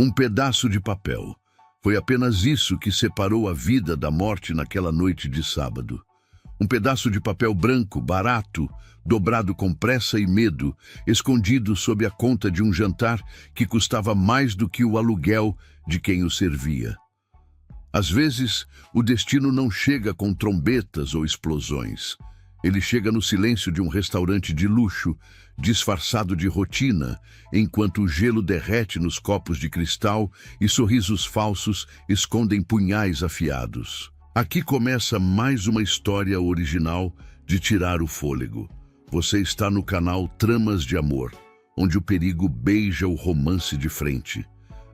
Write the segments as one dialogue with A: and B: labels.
A: Um pedaço de papel. Foi apenas isso que separou a vida da morte naquela noite de sábado. Um pedaço de papel branco, barato, dobrado com pressa e medo, escondido sob a conta de um jantar que custava mais do que o aluguel de quem o servia. Às vezes, o destino não chega com trombetas ou explosões. Ele chega no silêncio de um restaurante de luxo, disfarçado de rotina, enquanto o gelo derrete nos copos de cristal e sorrisos falsos escondem punhais afiados. Aqui começa mais uma história original de tirar o fôlego. Você está no canal Tramas de Amor, onde o perigo beija o romance de frente.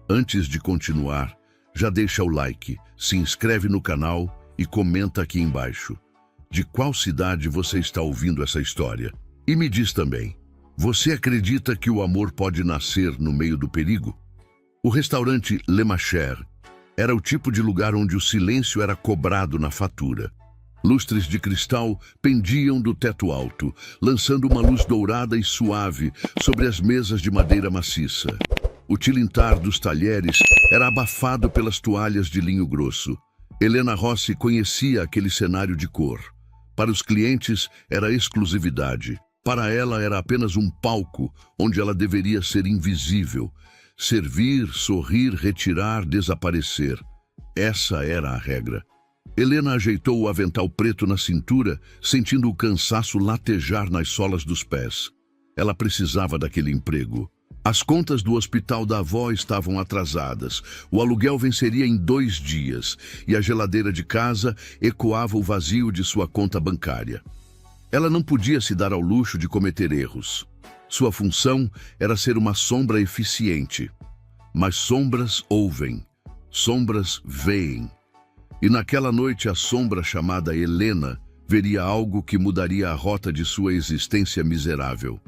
A: Antes de continuar, já deixa o like, se inscreve no canal e comenta aqui embaixo. De qual cidade você está ouvindo essa história? E me diz também, você acredita que o amor pode nascer no meio do perigo? O restaurante Le Macher era o tipo de lugar onde o silêncio era cobrado na fatura. Lustres de cristal pendiam do teto alto, lançando uma luz dourada e suave sobre as mesas de madeira maciça. O tilintar dos talheres era abafado pelas toalhas de linho grosso. Helena Rossi conhecia aquele cenário de cor. Para os clientes era exclusividade. Para ela era apenas um palco onde ela deveria ser invisível. Servir, sorrir, retirar, desaparecer. Essa era a regra. Helena ajeitou o avental preto na cintura, sentindo o cansaço latejar nas solas dos pés. Ela precisava daquele emprego. As contas do hospital da avó estavam atrasadas. O aluguel venceria em 2 dias e a geladeira de casa ecoava o vazio de sua conta bancária. Ela não podia se dar ao luxo de cometer erros. Sua função era ser uma sombra eficiente. Mas sombras ouvem, sombras veem. E naquela noite a sombra chamada Helena veria algo que mudaria a rota de sua existência miserável.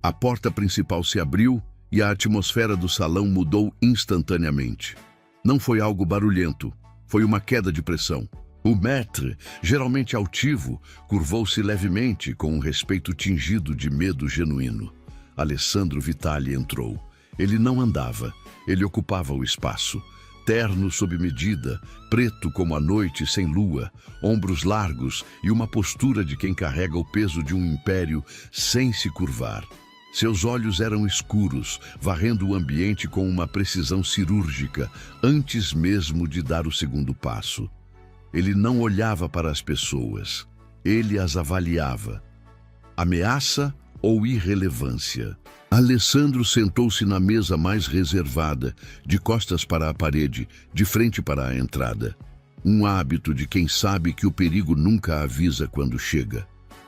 A: A porta principal se abriu e a atmosfera do salão mudou instantaneamente. Não foi algo barulhento, foi uma queda de pressão. O maître, geralmente altivo, curvou-se levemente com um respeito tingido de medo genuíno. Alessandro Vitali entrou. Ele não andava, ele ocupava o espaço. Terno sob medida, preto como a noite sem lua, ombros largos e uma postura de quem carrega o peso de um império sem se curvar. Seus olhos eram escuros, varrendo o ambiente com uma precisão cirúrgica, antes mesmo de dar o segundo passo. Ele não olhava para as pessoas, ele as avaliava. Ameaça ou irrelevância? Alessandro sentou-se na mesa mais reservada, de costas para a parede, de frente para a entrada. Um hábito de quem sabe que o perigo nunca avisa quando chega.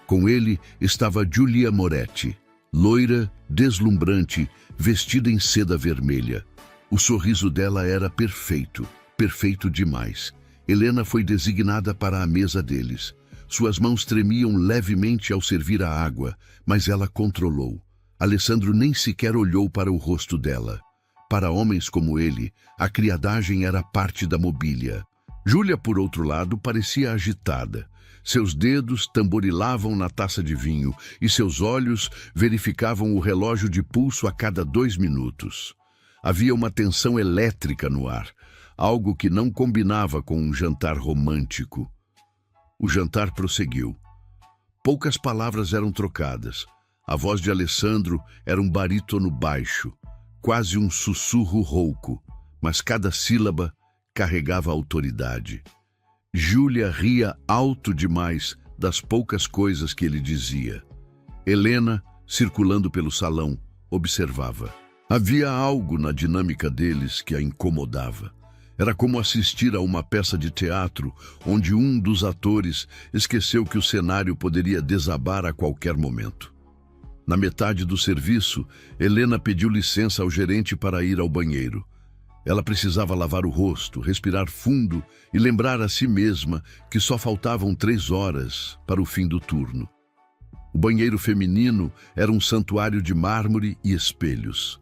A: Com ele estava Giulia Moretti, loira, deslumbrante, vestida em seda vermelha. O sorriso dela era perfeito, perfeito demais. Helena foi designada para a mesa deles. Suas mãos tremiam levemente ao servir a água, mas ela controlou. Alessandro nem sequer olhou para o rosto dela. Para homens como ele, a criadagem era parte da mobília. Giulia, por outro lado, parecia agitada. Seus dedos tamborilavam na taça de vinho e seus olhos verificavam o relógio de pulso a cada 2 minutos. Havia uma tensão elétrica no ar, algo que não combinava com um jantar romântico. O jantar prosseguiu. Poucas palavras eram trocadas. A voz de Alessandro era um barítono baixo, quase um sussurro rouco, mas cada sílaba carregava autoridade. Giulia ria alto demais das poucas coisas que ele dizia. Helena, circulando pelo salão, observava. Havia algo na dinâmica deles que a incomodava. Era como assistir a uma peça de teatro onde um dos atores esqueceu que o cenário poderia desabar a qualquer momento. Na metade do serviço, Helena pediu licença ao gerente para ir ao banheiro. Ela precisava lavar o rosto, respirar fundo e lembrar a si mesma que só faltavam 3 horas para o fim do turno. O banheiro feminino era um santuário de mármore e espelhos.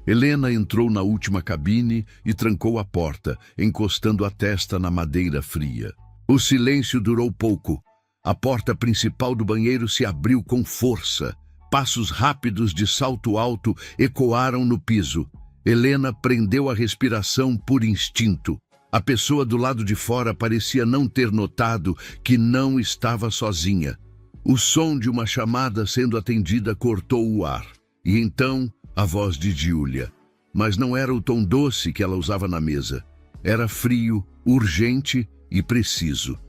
A: Helena entrou na última cabine e trancou a porta, encostando a testa na madeira fria. O silêncio durou pouco. A porta principal do banheiro se abriu com força. Passos rápidos de salto alto ecoaram no piso. Helena prendeu a respiração por instinto. A pessoa do lado de fora parecia não ter notado que não estava sozinha. O som de uma chamada sendo atendida cortou o ar. E então, a voz de Julia. Mas não era o tom doce que ela usava na mesa. Era frio, urgente e preciso.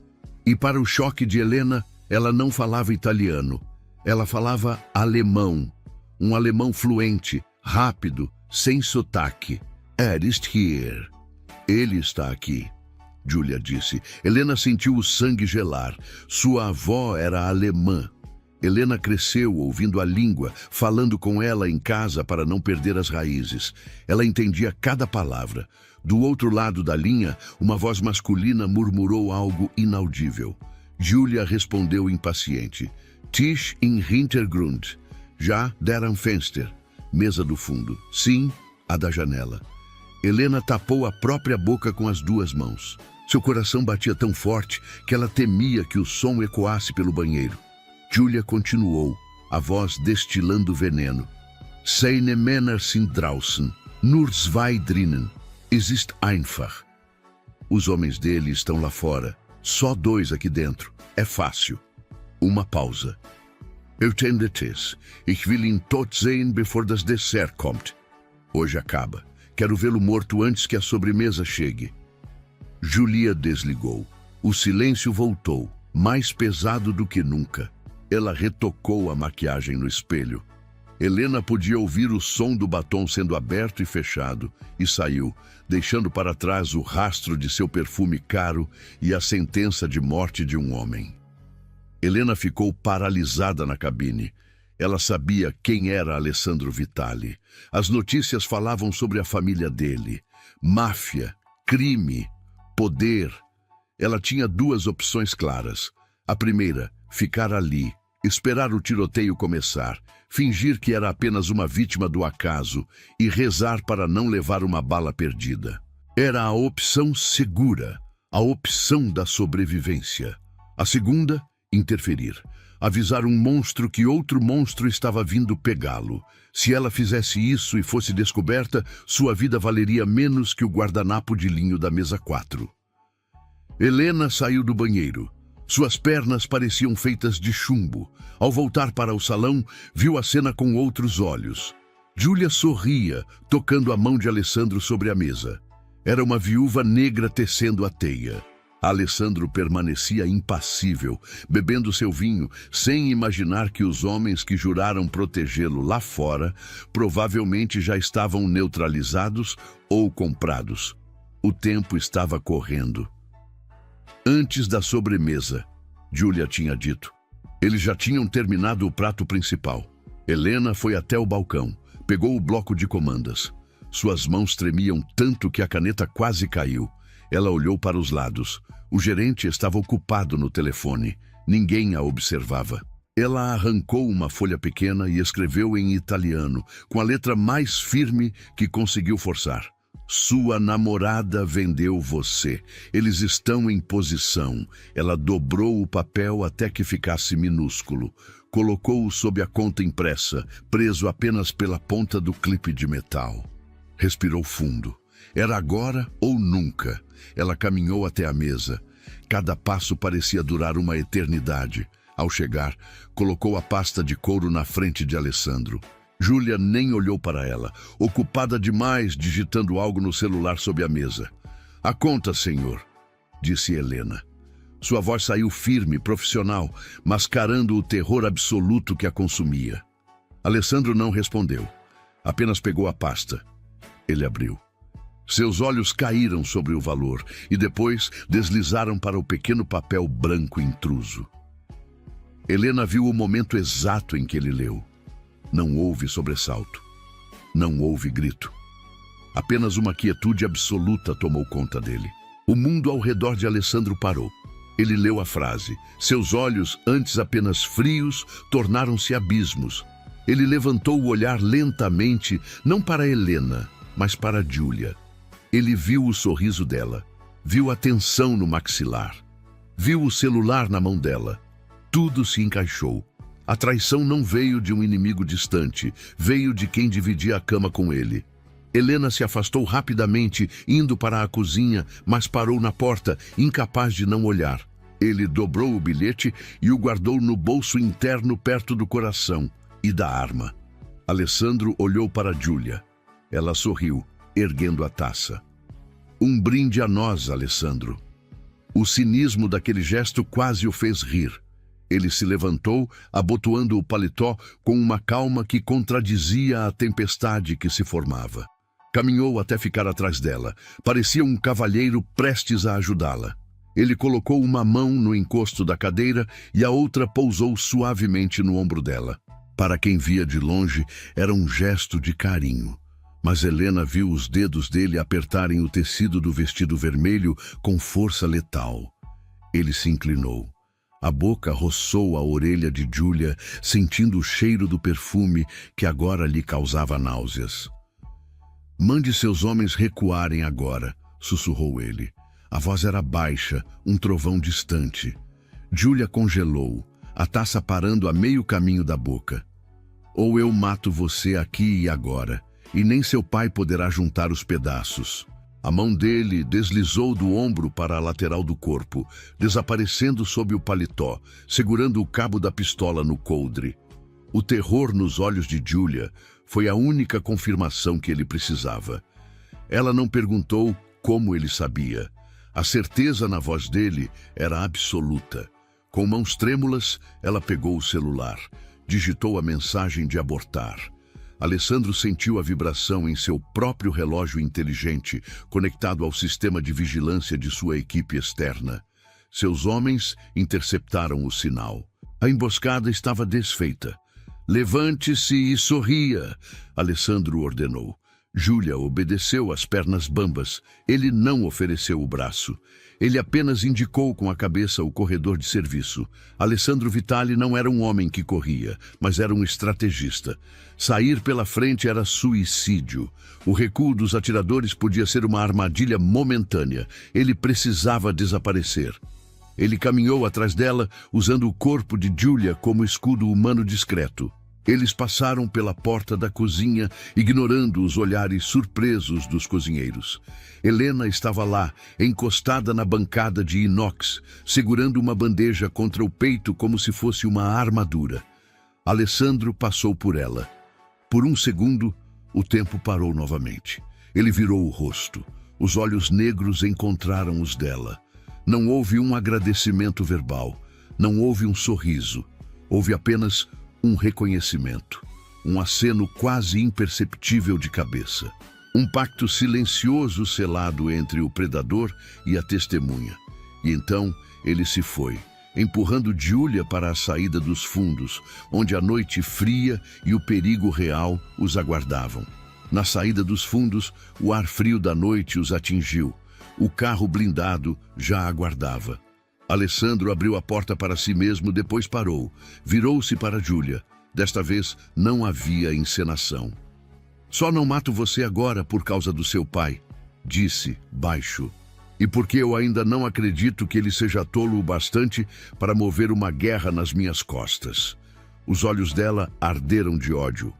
A: E para o choque de Helena, ela não falava italiano. Ela falava alemão. Um alemão fluente, rápido, sem sotaque. Er ist hier. Ele está aqui, Julia disse. Helena sentiu o sangue gelar. Sua avó era alemã. Helena cresceu ouvindo a língua, falando com ela em casa para não perder as raízes. Ela entendia cada palavra. Do outro lado da linha, uma voz masculina murmurou algo inaudível. Julia respondeu impaciente. Tisch im Hintergrund. Já deram Fenster. Mesa do fundo. Sim, a da janela. Helena tapou a própria boca com as duas mãos. Seu coração batia tão forte que ela temia que o som ecoasse pelo banheiro. Julia continuou, a voz destilando veneno. Seine Männer sind draußen, nur zwei drinnen. Es ist einfach. Os homens dele estão lá fora, só 2 aqui dentro. É fácil. Uma pausa. Eu tendetes. Ich will ihn tot sehen, bevor das Dessert kommt. Hoje acaba. Quero vê-lo morto antes que a sobremesa chegue. Julia desligou. O silêncio voltou, mais pesado do que nunca. Ela retocou a maquiagem no espelho. Helena podia ouvir o som do batom sendo aberto e fechado e saiu, deixando para trás o rastro de seu perfume caro e a sentença de morte de um homem. Helena ficou paralisada na cabine. Ela sabia quem era Alessandro Vitali. As notícias falavam sobre a família dele. Máfia, crime, poder. Ela tinha 2 opções claras. A primeira, ficar ali, esperar o tiroteio começar, fingir que era apenas uma vítima do acaso e rezar para não levar uma bala perdida. Era a opção segura, a opção da sobrevivência. A segunda, interferir. Avisar um monstro que outro monstro estava vindo pegá-lo. Se ela fizesse isso e fosse descoberta, sua vida valeria menos que o guardanapo de linho da mesa 4. Helena saiu do banheiro. Suas pernas pareciam feitas de chumbo. Ao voltar para o salão, viu a cena com outros olhos. Julia sorria, tocando a mão de Alessandro sobre a mesa. Era uma viúva negra tecendo a teia. Alessandro permanecia impassível, bebendo seu vinho, sem imaginar que os homens que juraram protegê-lo lá fora provavelmente já estavam neutralizados ou comprados. O tempo estava correndo. Antes da sobremesa, Julia tinha dito. Eles já tinham terminado o prato principal. Helena foi até o balcão, pegou o bloco de comandas. Suas mãos tremiam tanto que a caneta quase caiu. Ela olhou para os lados. O gerente estava ocupado no telefone. Ninguém a observava. Ela arrancou uma folha pequena e escreveu em italiano, com a letra mais firme que conseguiu forçar. Sua namorada vendeu você. Eles estão em posição. Ela dobrou o papel até que ficasse minúsculo. Colocou-o sob a conta impressa, preso apenas pela ponta do clipe de metal. Respirou fundo. Era agora ou nunca. Ela caminhou até a mesa. Cada passo parecia durar uma eternidade. Ao chegar, colocou a pasta de couro na frente de Alessandro. Julia nem olhou para ela, ocupada demais digitando algo no celular sob a mesa. A conta, senhor, disse Helena. Sua voz saiu firme, profissional, mascarando o terror absoluto que a consumia. Alessandro não respondeu. Apenas pegou a pasta. Ele abriu. Seus olhos caíram sobre o valor e depois deslizaram para o pequeno papel branco intruso. Helena viu o momento exato em que ele leu. Não houve sobressalto. Não houve grito. Apenas uma quietude absoluta tomou conta dele. O mundo ao redor de Alessandro parou. Ele leu a frase. Seus olhos, antes apenas frios, tornaram-se abismos. Ele levantou o olhar lentamente, não para Helena, mas para Julia. Ele viu o sorriso dela, viu a tensão no maxilar, viu o celular na mão dela. Tudo se encaixou. A traição não veio de um inimigo distante, veio de quem dividia a cama com ele. Helena se afastou rapidamente, indo para a cozinha, mas parou na porta, incapaz de não olhar. Ele dobrou o bilhete e o guardou no bolso interno perto do coração e da arma. Alessandro olhou para Giulia. Ela sorriu, erguendo a taça. Um brinde a nós, Alessandro. O cinismo daquele gesto quase o fez rir. Ele se levantou, abotoando o paletó com uma calma que contradizia a tempestade que se formava. Caminhou até ficar atrás dela. Parecia um cavalheiro prestes a ajudá-la. Ele colocou uma mão no encosto da cadeira e a outra pousou suavemente no ombro dela. Para quem via de longe, era um gesto de carinho. Mas Helena viu os dedos dele apertarem o tecido do vestido vermelho com força letal. Ele se inclinou. A boca roçou a orelha de Giulia, sentindo o cheiro do perfume que agora lhe causava náuseas. Mande seus homens recuarem agora, sussurrou ele. A voz era baixa, um trovão distante. Giulia congelou, a taça parando a meio caminho da boca. Ou eu mato você aqui e agora, e nem seu pai poderá juntar os pedaços. A mão dele deslizou do ombro para a lateral do corpo, desaparecendo sob o paletó, segurando o cabo da pistola no coldre. O terror nos olhos de Giulia foi a única confirmação que ele precisava. Ela não perguntou como ele sabia. A certeza na voz dele era absoluta. Com mãos trêmulas, ela pegou o celular, digitou a mensagem de abortar. Alessandro sentiu a vibração em seu próprio relógio inteligente, conectado ao sistema de vigilância de sua equipe externa. Seus homens interceptaram o sinal. A emboscada estava desfeita. Levante-se e sorria, Alessandro ordenou. Giulia obedeceu às pernas bambas. Ele não ofereceu o braço. Ele apenas indicou com a cabeça o corredor de serviço. Alessandro Vitali não era um homem que corria, mas era um estrategista. Sair pela frente era suicídio. O recuo dos atiradores podia ser uma armadilha momentânea. Ele precisava desaparecer. Ele caminhou atrás dela, usando o corpo de Giulia como escudo humano discreto. Eles passaram pela porta da cozinha, ignorando os olhares surpresos dos cozinheiros. Helena estava lá, encostada na bancada de inox, segurando uma bandeja contra o peito como se fosse uma armadura. Alessandro passou por ela. Por um segundo, o tempo parou novamente. Ele virou o rosto. Os olhos negros encontraram os dela. Não houve um agradecimento verbal. Não houve um sorriso. Houve apenas um reconhecimento, um aceno quase imperceptível de cabeça. Um pacto silencioso selado entre o predador e a testemunha. E então ele se foi, empurrando Giulia para a saída dos fundos, onde a noite fria e o perigo real os aguardavam. Na saída dos fundos, o ar frio da noite os atingiu. O carro blindado já aguardava. Alessandro abriu a porta para si mesmo, depois parou. Virou-se para Giulia. Desta vez, não havia encenação. Só não mato você agora por causa do seu pai, disse, baixo. E porque eu ainda não acredito que ele seja tolo o bastante para mover uma guerra nas minhas costas. Os olhos dela arderam de ódio.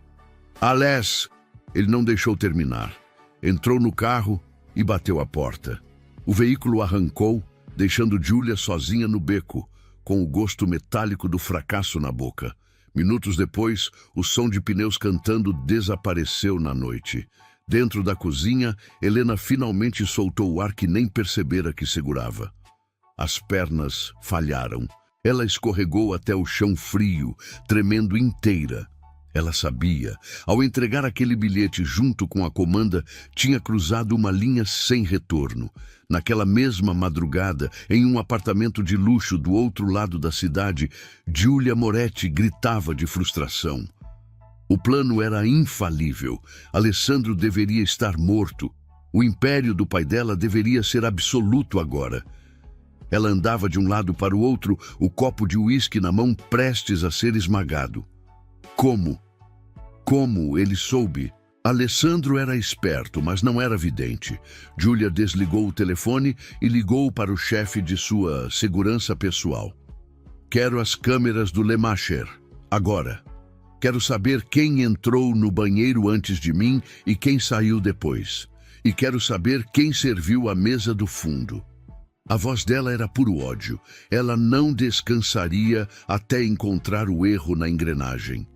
A: Alés! Ele não deixou terminar. Entrou no carro e bateu a porta. O veículo arrancou, deixando Giulia sozinha no beco, com o gosto metálico do fracasso na boca. Minutos depois, o som de pneus cantando desapareceu na noite. Dentro da cozinha, Helena finalmente soltou o ar que nem percebera que segurava. As pernas falharam. Ela escorregou até o chão frio, tremendo inteira. Ela sabia. Ao entregar aquele bilhete junto com a comanda, tinha cruzado uma linha sem retorno. Naquela mesma madrugada, em um apartamento de luxo do outro lado da cidade, Giulia Moretti gritava de frustração. O plano era infalível. Alessandro deveria estar morto. O império do pai dela deveria ser absoluto agora. Ela andava de um lado para o outro, o copo de uísque na mão prestes a ser esmagado. Como ele soube? Alessandro era esperto, mas não era vidente. Giulia desligou o telefone e ligou para o chefe de sua segurança pessoal. Quero as câmeras do Lemacher, agora. Quero saber quem entrou no banheiro antes de mim e quem saiu depois. E quero saber quem serviu a mesa do fundo. A voz dela era puro ódio. Ela não descansaria até encontrar o erro na engrenagem.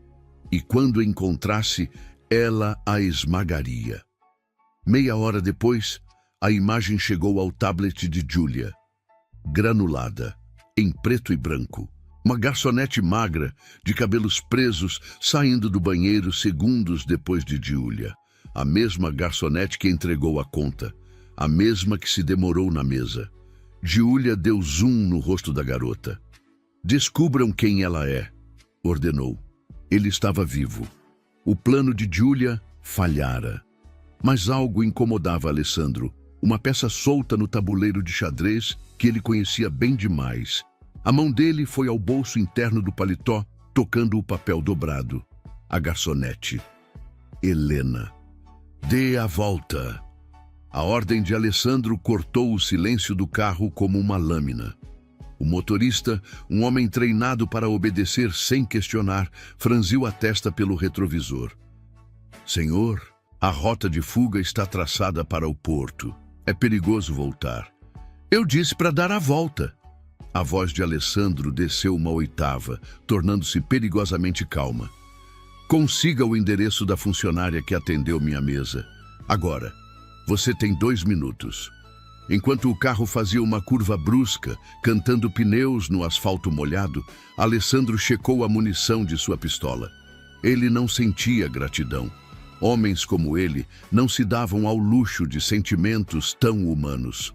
A: E quando encontrasse, ela a esmagaria. Meia hora depois, a imagem chegou ao tablet de Julia. Granulada, em preto e branco. Uma garçonete magra, de cabelos presos, saindo do banheiro segundos depois de Julia. A mesma garçonete que entregou a conta. A mesma que se demorou na mesa. Julia deu zoom no rosto da garota. Descubram quem ela é, ordenou. Ele estava vivo. O plano de Julia falhara. Mas algo incomodava Alessandro. Uma peça solta no tabuleiro de xadrez que ele conhecia bem demais. A mão dele foi ao bolso interno do paletó, tocando o papel dobrado. A garçonete. Helena. Dê a volta. A ordem de Alessandro cortou o silêncio do carro como uma lâmina. O motorista, um homem treinado para obedecer sem questionar, franziu a testa pelo retrovisor. Senhor, a rota de fuga está traçada para o porto. É perigoso voltar. Eu disse para dar a volta. A voz de Alessandro desceu uma oitava, tornando-se perigosamente calma. Consiga o endereço da funcionária que atendeu minha mesa. Agora, você tem 2 minutos. Enquanto o carro fazia uma curva brusca, cantando pneus no asfalto molhado, Alessandro checou a munição de sua pistola. Ele não sentia gratidão. Homens como ele não se davam ao luxo de sentimentos tão humanos.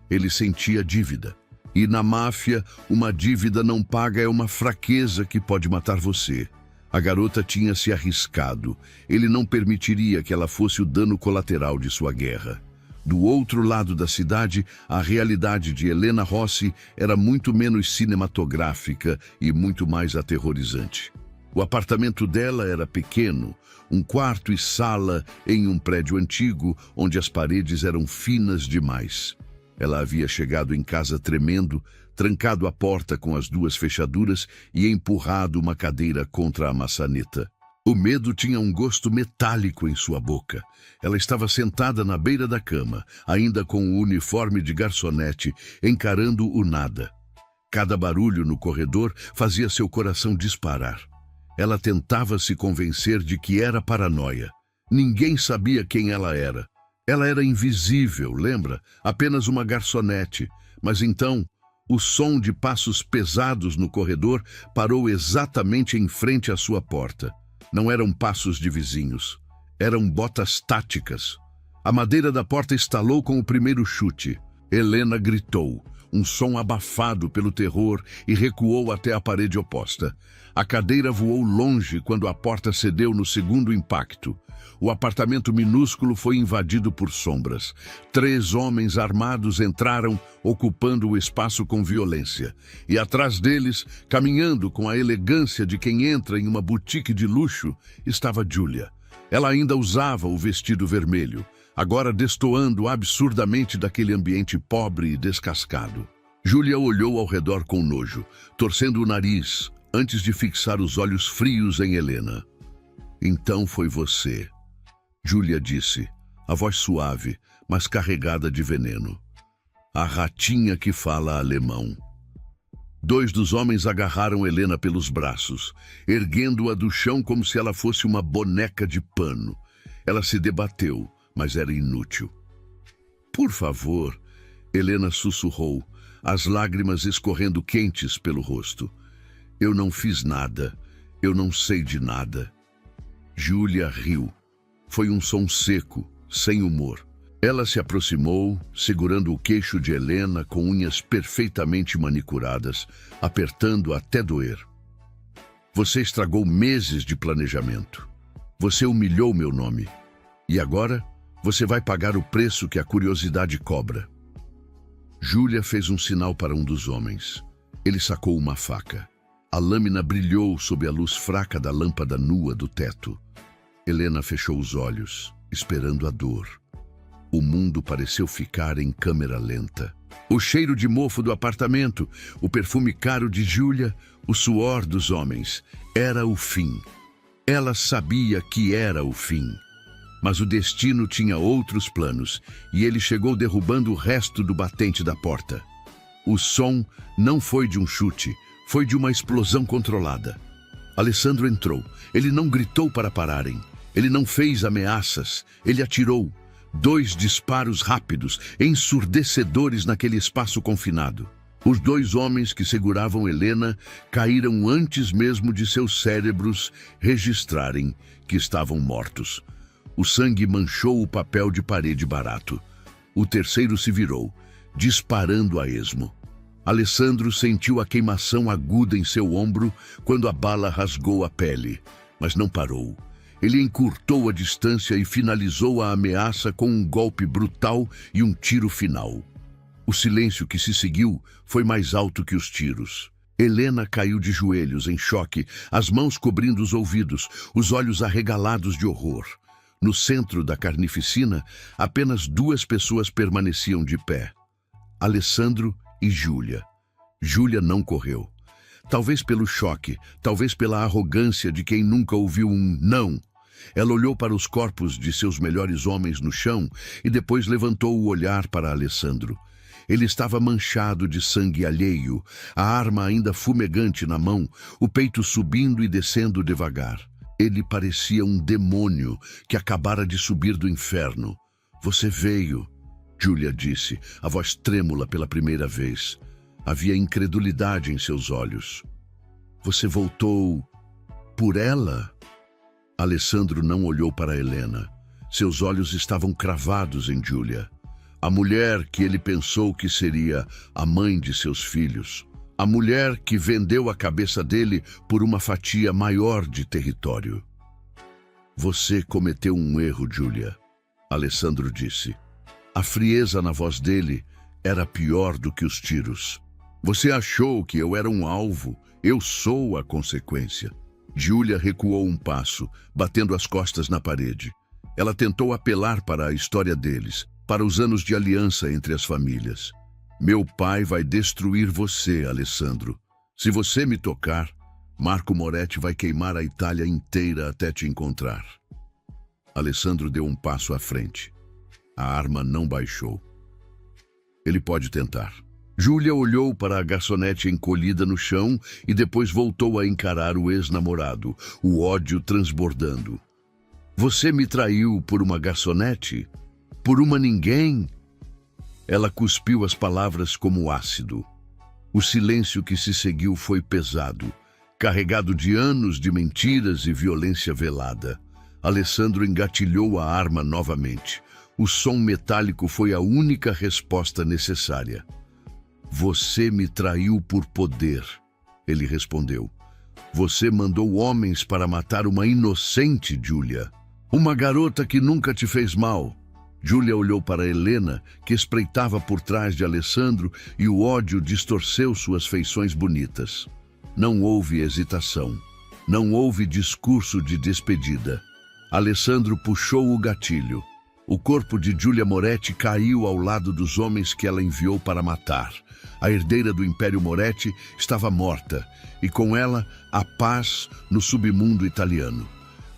A: Ele sentia dívida. E na máfia, uma dívida não paga é uma fraqueza que pode matar você. A garota tinha se arriscado. Ele não permitiria que ela fosse o dano colateral de sua guerra. Do outro lado da cidade, a realidade de Helena Rossi era muito menos cinematográfica e muito mais aterrorizante. O apartamento dela era pequeno, um quarto e sala em um prédio antigo onde as paredes eram finas demais. Ela havia chegado em casa tremendo, trancado a porta com as 2 fechaduras e empurrado uma cadeira contra a maçaneta. O medo tinha um gosto metálico em sua boca. Ela estava sentada na beira da cama, ainda com o uniforme de garçonete, encarando o nada. Cada barulho no corredor fazia seu coração disparar. Ela tentava se convencer de que era paranoia. Ninguém sabia quem ela era. Ela era invisível, lembra? Apenas uma garçonete. Mas então, o som de passos pesados no corredor parou exatamente em frente à sua porta. Não eram passos de vizinhos. Eram botas táticas. A madeira da porta estalou com o primeiro chute. Helena gritou, um som abafado pelo terror, e recuou até a parede oposta. A cadeira voou longe quando a porta cedeu no segundo impacto. O apartamento minúsculo foi invadido por sombras. 3 homens armados entraram, ocupando o espaço com violência. E atrás deles, caminhando com a elegância de quem entra em uma boutique de luxo, estava Julia. Ela ainda usava o vestido vermelho, agora destoando absurdamente daquele ambiente pobre e descascado. Julia olhou ao redor com nojo, torcendo o nariz, antes de fixar os olhos frios em Helena. Então foi você, Julia disse, a voz suave, mas carregada de veneno. A ratinha que fala alemão. 2 dos homens agarraram Helena pelos braços, erguendo-a do chão como se ela fosse uma boneca de pano. Ela se debateu, mas era inútil. Por favor, Helena sussurrou, as lágrimas escorrendo quentes pelo rosto. Eu não fiz nada. Eu não sei de nada. Julia riu. Foi um som seco, sem humor. Ela se aproximou, segurando o queixo de Helena com unhas perfeitamente manicuradas, apertando até doer. Você estragou meses de planejamento. Você humilhou meu nome. E agora, você vai pagar o preço que a curiosidade cobra. Julia fez um sinal para um dos homens. Ele sacou uma faca. A lâmina brilhou sob a luz fraca da lâmpada nua do teto. Helena fechou os olhos, esperando a dor. O mundo pareceu ficar em câmera lenta. O cheiro de mofo do apartamento, o perfume caro de Julia, o suor dos homens. Era o fim. Ela sabia que era o fim. Mas o destino tinha outros planos, e ele chegou derrubando o resto do batente da porta. O som não foi de um chute, foi de uma explosão controlada. Alessandro entrou. Ele não gritou para pararem. Ele não fez ameaças. Ele atirou. 2 disparos rápidos, ensurdecedores naquele espaço confinado. Os 2 homens que seguravam Helena caíram antes mesmo de seus cérebros registrarem que estavam mortos. O sangue manchou o papel de parede barato. O terceiro se virou, disparando a esmo. Alessandro sentiu a queimação aguda em seu ombro quando a bala rasgou a pele, mas não parou. Ele encurtou a distância e finalizou a ameaça com um golpe brutal e um tiro final. O silêncio que se seguiu foi mais alto que os tiros. Helena caiu de joelhos, em choque, as mãos cobrindo os ouvidos, os olhos arregalados de horror. No centro da carnificina, apenas 2 pessoas permaneciam de pé: Alessandro e Júlia. Júlia não correu. Talvez pelo choque, talvez pela arrogância de quem nunca ouviu um não. Ela olhou para os corpos de seus melhores homens no chão e depois levantou o olhar para Alessandro. Ele estava manchado de sangue alheio, a arma ainda fumegante na mão, o peito subindo e descendo devagar. Ele parecia um demônio que acabara de subir do inferno. Você veio, Júlia disse, a voz trêmula pela primeira vez. Havia incredulidade em seus olhos. Você voltou por ela? Alessandro não olhou para Helena. Seus olhos estavam cravados em Júlia. A mulher que ele pensou que seria a mãe de seus filhos. A mulher que vendeu a cabeça dele por uma fatia maior de território. Você cometeu um erro, Júlia, Alessandro disse. A frieza na voz dele era pior do que os tiros. Você achou que eu era um alvo. Eu sou a consequência. Júlia recuou um passo, batendo as costas na parede. Ela tentou apelar para a história deles, para os anos de aliança entre as famílias. Meu pai vai destruir você, Alessandro. Se você me tocar, Marco Moretti vai queimar a Itália inteira até te encontrar. Alessandro deu um passo à frente. A arma não baixou. Ele pode tentar. Júlia olhou para a garçonete encolhida no chão e depois voltou a encarar o ex-namorado, o ódio transbordando. Você me traiu por uma garçonete? Por uma ninguém? Ela cuspiu as palavras como ácido. O silêncio que se seguiu foi pesado, carregado de anos de mentiras e violência velada. Alessandro engatilhou a arma novamente. O som metálico foi a única resposta necessária. Você me traiu por poder, ele respondeu. Você mandou homens para matar uma inocente, Júlia. Uma garota que nunca te fez mal. Júlia olhou para Helena, que espreitava por trás de Alessandro, e o ódio distorceu suas feições bonitas. Não houve hesitação. Não houve discurso de despedida. Alessandro puxou o gatilho. O corpo de Júlia Moretti caiu ao lado dos homens que ela enviou para matar. A herdeira do Império Moretti estava morta, e com ela a paz no submundo italiano.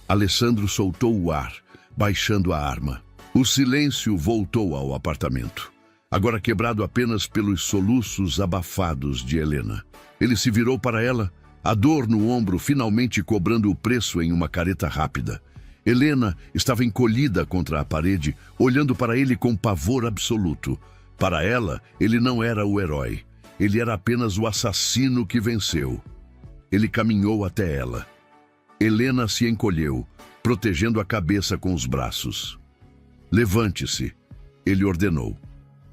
A: Alessandro soltou o ar, baixando a arma. O silêncio voltou ao apartamento, agora quebrado apenas pelos soluços abafados de Helena. Ele se virou para ela, a dor no ombro finalmente cobrando o preço em uma careta rápida. Helena estava encolhida contra a parede, olhando para ele com pavor absoluto. Para ela, ele não era o herói. Ele era apenas o assassino que venceu. Ele caminhou até ela. Helena se encolheu, protegendo a cabeça com os braços. Levante-se, ele ordenou.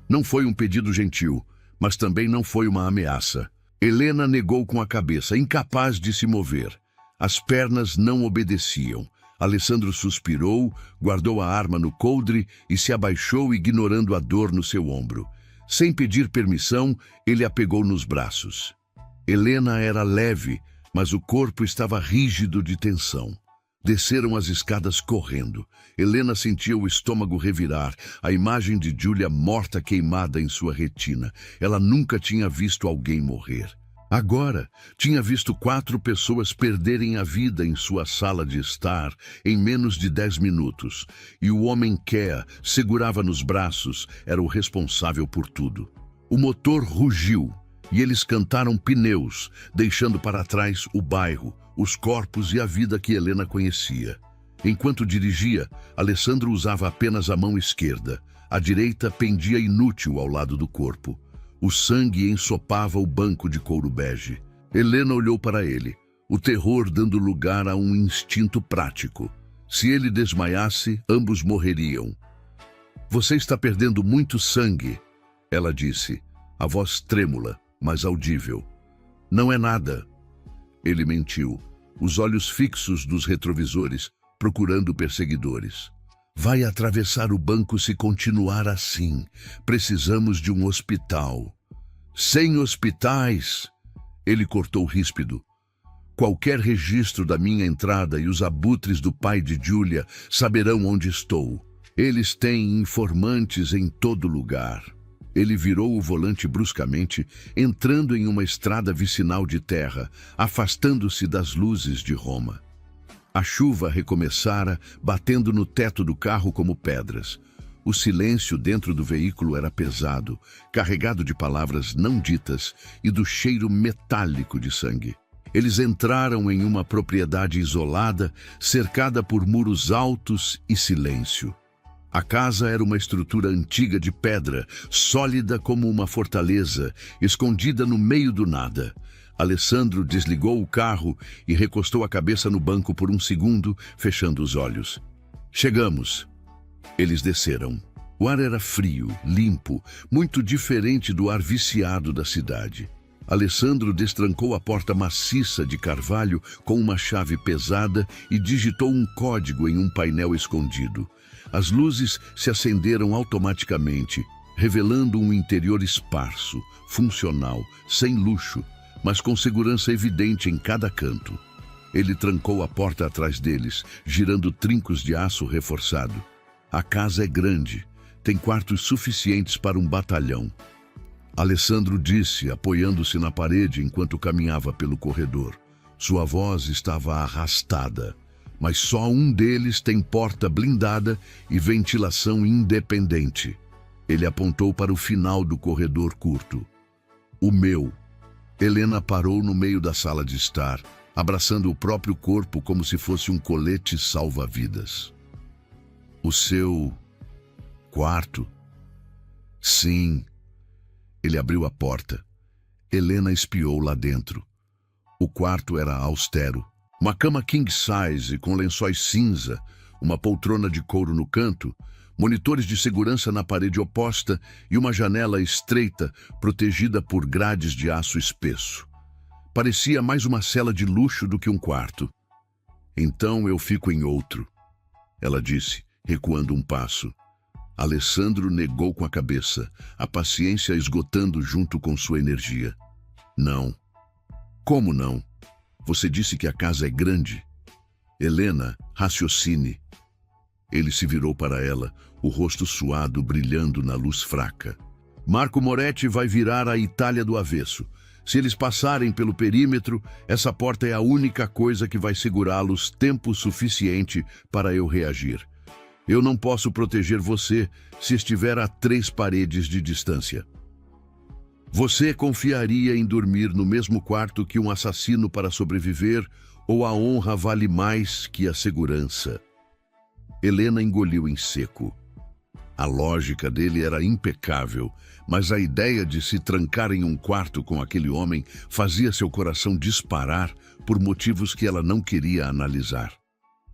A: Não foi um pedido gentil, mas também não foi uma ameaça. Helena negou com a cabeça, incapaz de se mover. As pernas não obedeciam. Alessandro suspirou, guardou a arma no coldre e se abaixou, ignorando a dor no seu ombro. Sem pedir permissão, ele a pegou nos braços. Helena era leve, mas o corpo estava rígido de tensão. Desceram as escadas correndo. Helena sentia o estômago revirar, a imagem de Júlia morta queimada em sua retina. Ela nunca tinha visto alguém morrer. Agora, tinha visto 4 pessoas perderem a vida em sua sala de estar em menos de 10 minutos, e o homem que a segurava nos braços era o responsável por tudo. O motor rugiu, e eles cantaram pneus, deixando para trás o bairro, os corpos e a vida que Helena conhecia. Enquanto dirigia, Alessandro usava apenas a mão esquerda. A direita pendia inútil ao lado do corpo. O sangue ensopava o banco de couro bege. Helena olhou para ele, o terror dando lugar a um instinto prático. Se ele desmaiasse, ambos morreriam. "Você está perdendo muito sangue", ela disse, a voz trêmula, mas audível. "Não é nada." Ele mentiu, os olhos fixos dos retrovisores, procurando perseguidores. "Vai atravessar o banco se continuar assim. Precisamos de um hospital." "Sem hospitais!" Ele cortou ríspido. "Qualquer registro da minha entrada e os abutres do pai de Julia saberão onde estou. Eles têm informantes em todo lugar." Ele virou o volante bruscamente, entrando em uma estrada vicinal de terra, afastando-se das luzes de Roma. A chuva recomeçara, batendo no teto do carro como pedras. O silêncio dentro do veículo era pesado, carregado de palavras não ditas e do cheiro metálico de sangue. Eles entraram em uma propriedade isolada, cercada por muros altos e silêncio. A casa era uma estrutura antiga de pedra, sólida como uma fortaleza, escondida no meio do nada. Alessandro desligou o carro e recostou a cabeça no banco por um segundo, fechando os olhos. "Chegamos." Eles desceram. O ar era frio, limpo, muito diferente do ar viciado da cidade. Alessandro destrancou a porta maciça de carvalho com uma chave pesada e digitou um código em um painel escondido. As luzes se acenderam automaticamente, revelando um interior esparso, funcional, sem luxo, mas com segurança evidente em cada canto. Ele trancou a porta atrás deles, girando trincos de aço reforçado. A casa é grande, tem quartos suficientes para um batalhão. Alessandro disse, apoiando-se na parede enquanto caminhava pelo corredor. Sua voz estava arrastada, mas só um deles tem porta blindada e ventilação independente. Ele apontou para o final do corredor curto. "O meu." Helena parou no meio da sala de estar, abraçando o próprio corpo como se fosse um colete salva-vidas. "O seu quarto?" "Sim." Ele abriu a porta. Helena espiou lá dentro. O quarto era austero. Uma cama king size com lençóis cinza, uma poltrona de couro no canto, monitores de segurança na parede oposta e uma janela estreita protegida por grades de aço espesso. Parecia mais uma cela de luxo do que um quarto. "Então eu fico em outro," ela disse, recuando um passo. Alessandro negou com a cabeça, a paciência esgotando junto com sua energia. "Não." "Como não? Você disse que a casa é grande." "Helena, raciocine." Ele se virou para ela, o rosto suado brilhando na luz fraca. "Marco Moretti vai virar a Itália do avesso. Se eles passarem pelo perímetro, essa porta é a única coisa que vai segurá-los tempo suficiente para eu reagir. Eu não posso proteger você se estiver a 3 paredes de distância. Você confiaria em dormir no mesmo quarto que um assassino para sobreviver, ou a honra vale mais que a segurança?" Helena engoliu em seco. A lógica dele era impecável, mas a ideia de se trancar em um quarto com aquele homem fazia seu coração disparar por motivos que ela não queria analisar.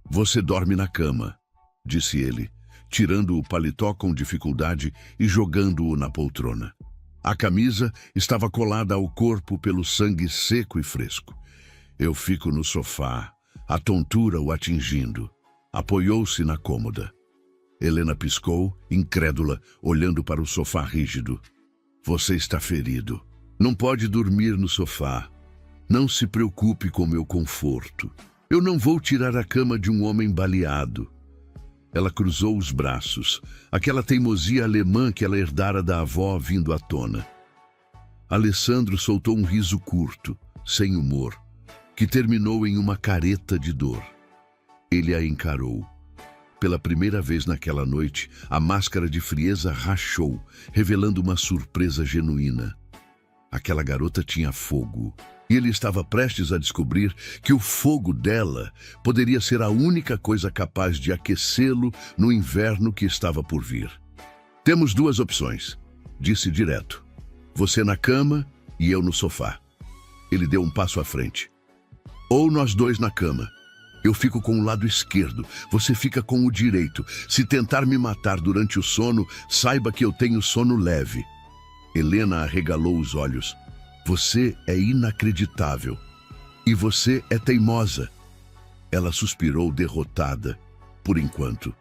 A: "Você dorme na cama," disse ele, tirando o paletó com dificuldade e jogando-o na poltrona. A camisa estava colada ao corpo pelo sangue seco e fresco. "Eu fico no sofá, a tontura o atingindo." Apoiou-se na cômoda. Helena piscou, incrédula, olhando para o sofá rígido. "Você está ferido. Não pode dormir no sofá. Não se preocupe com meu conforto. Eu não vou tirar a cama de um homem baleado." Ela cruzou os braços, aquela teimosia alemã que ela herdara da avó vindo à tona. Alessandro soltou um riso curto, sem humor, que terminou em uma careta de dor. Ele a encarou. Pela primeira vez naquela noite, a máscara de frieza rachou, revelando uma surpresa genuína. Aquela garota tinha fogo, e ele estava prestes a descobrir que o fogo dela poderia ser a única coisa capaz de aquecê-lo no inverno que estava por vir. Temos duas opções, disse direto. Você na cama e eu no sofá. Ele deu um passo à frente. Ou nós dois na cama. Eu fico com o lado esquerdo, você fica com o direito. Se tentar me matar durante o sono, saiba que eu tenho sono leve. Helena arregalou os olhos. Você é inacreditável. E você é teimosa. Ela suspirou derrotada, por enquanto.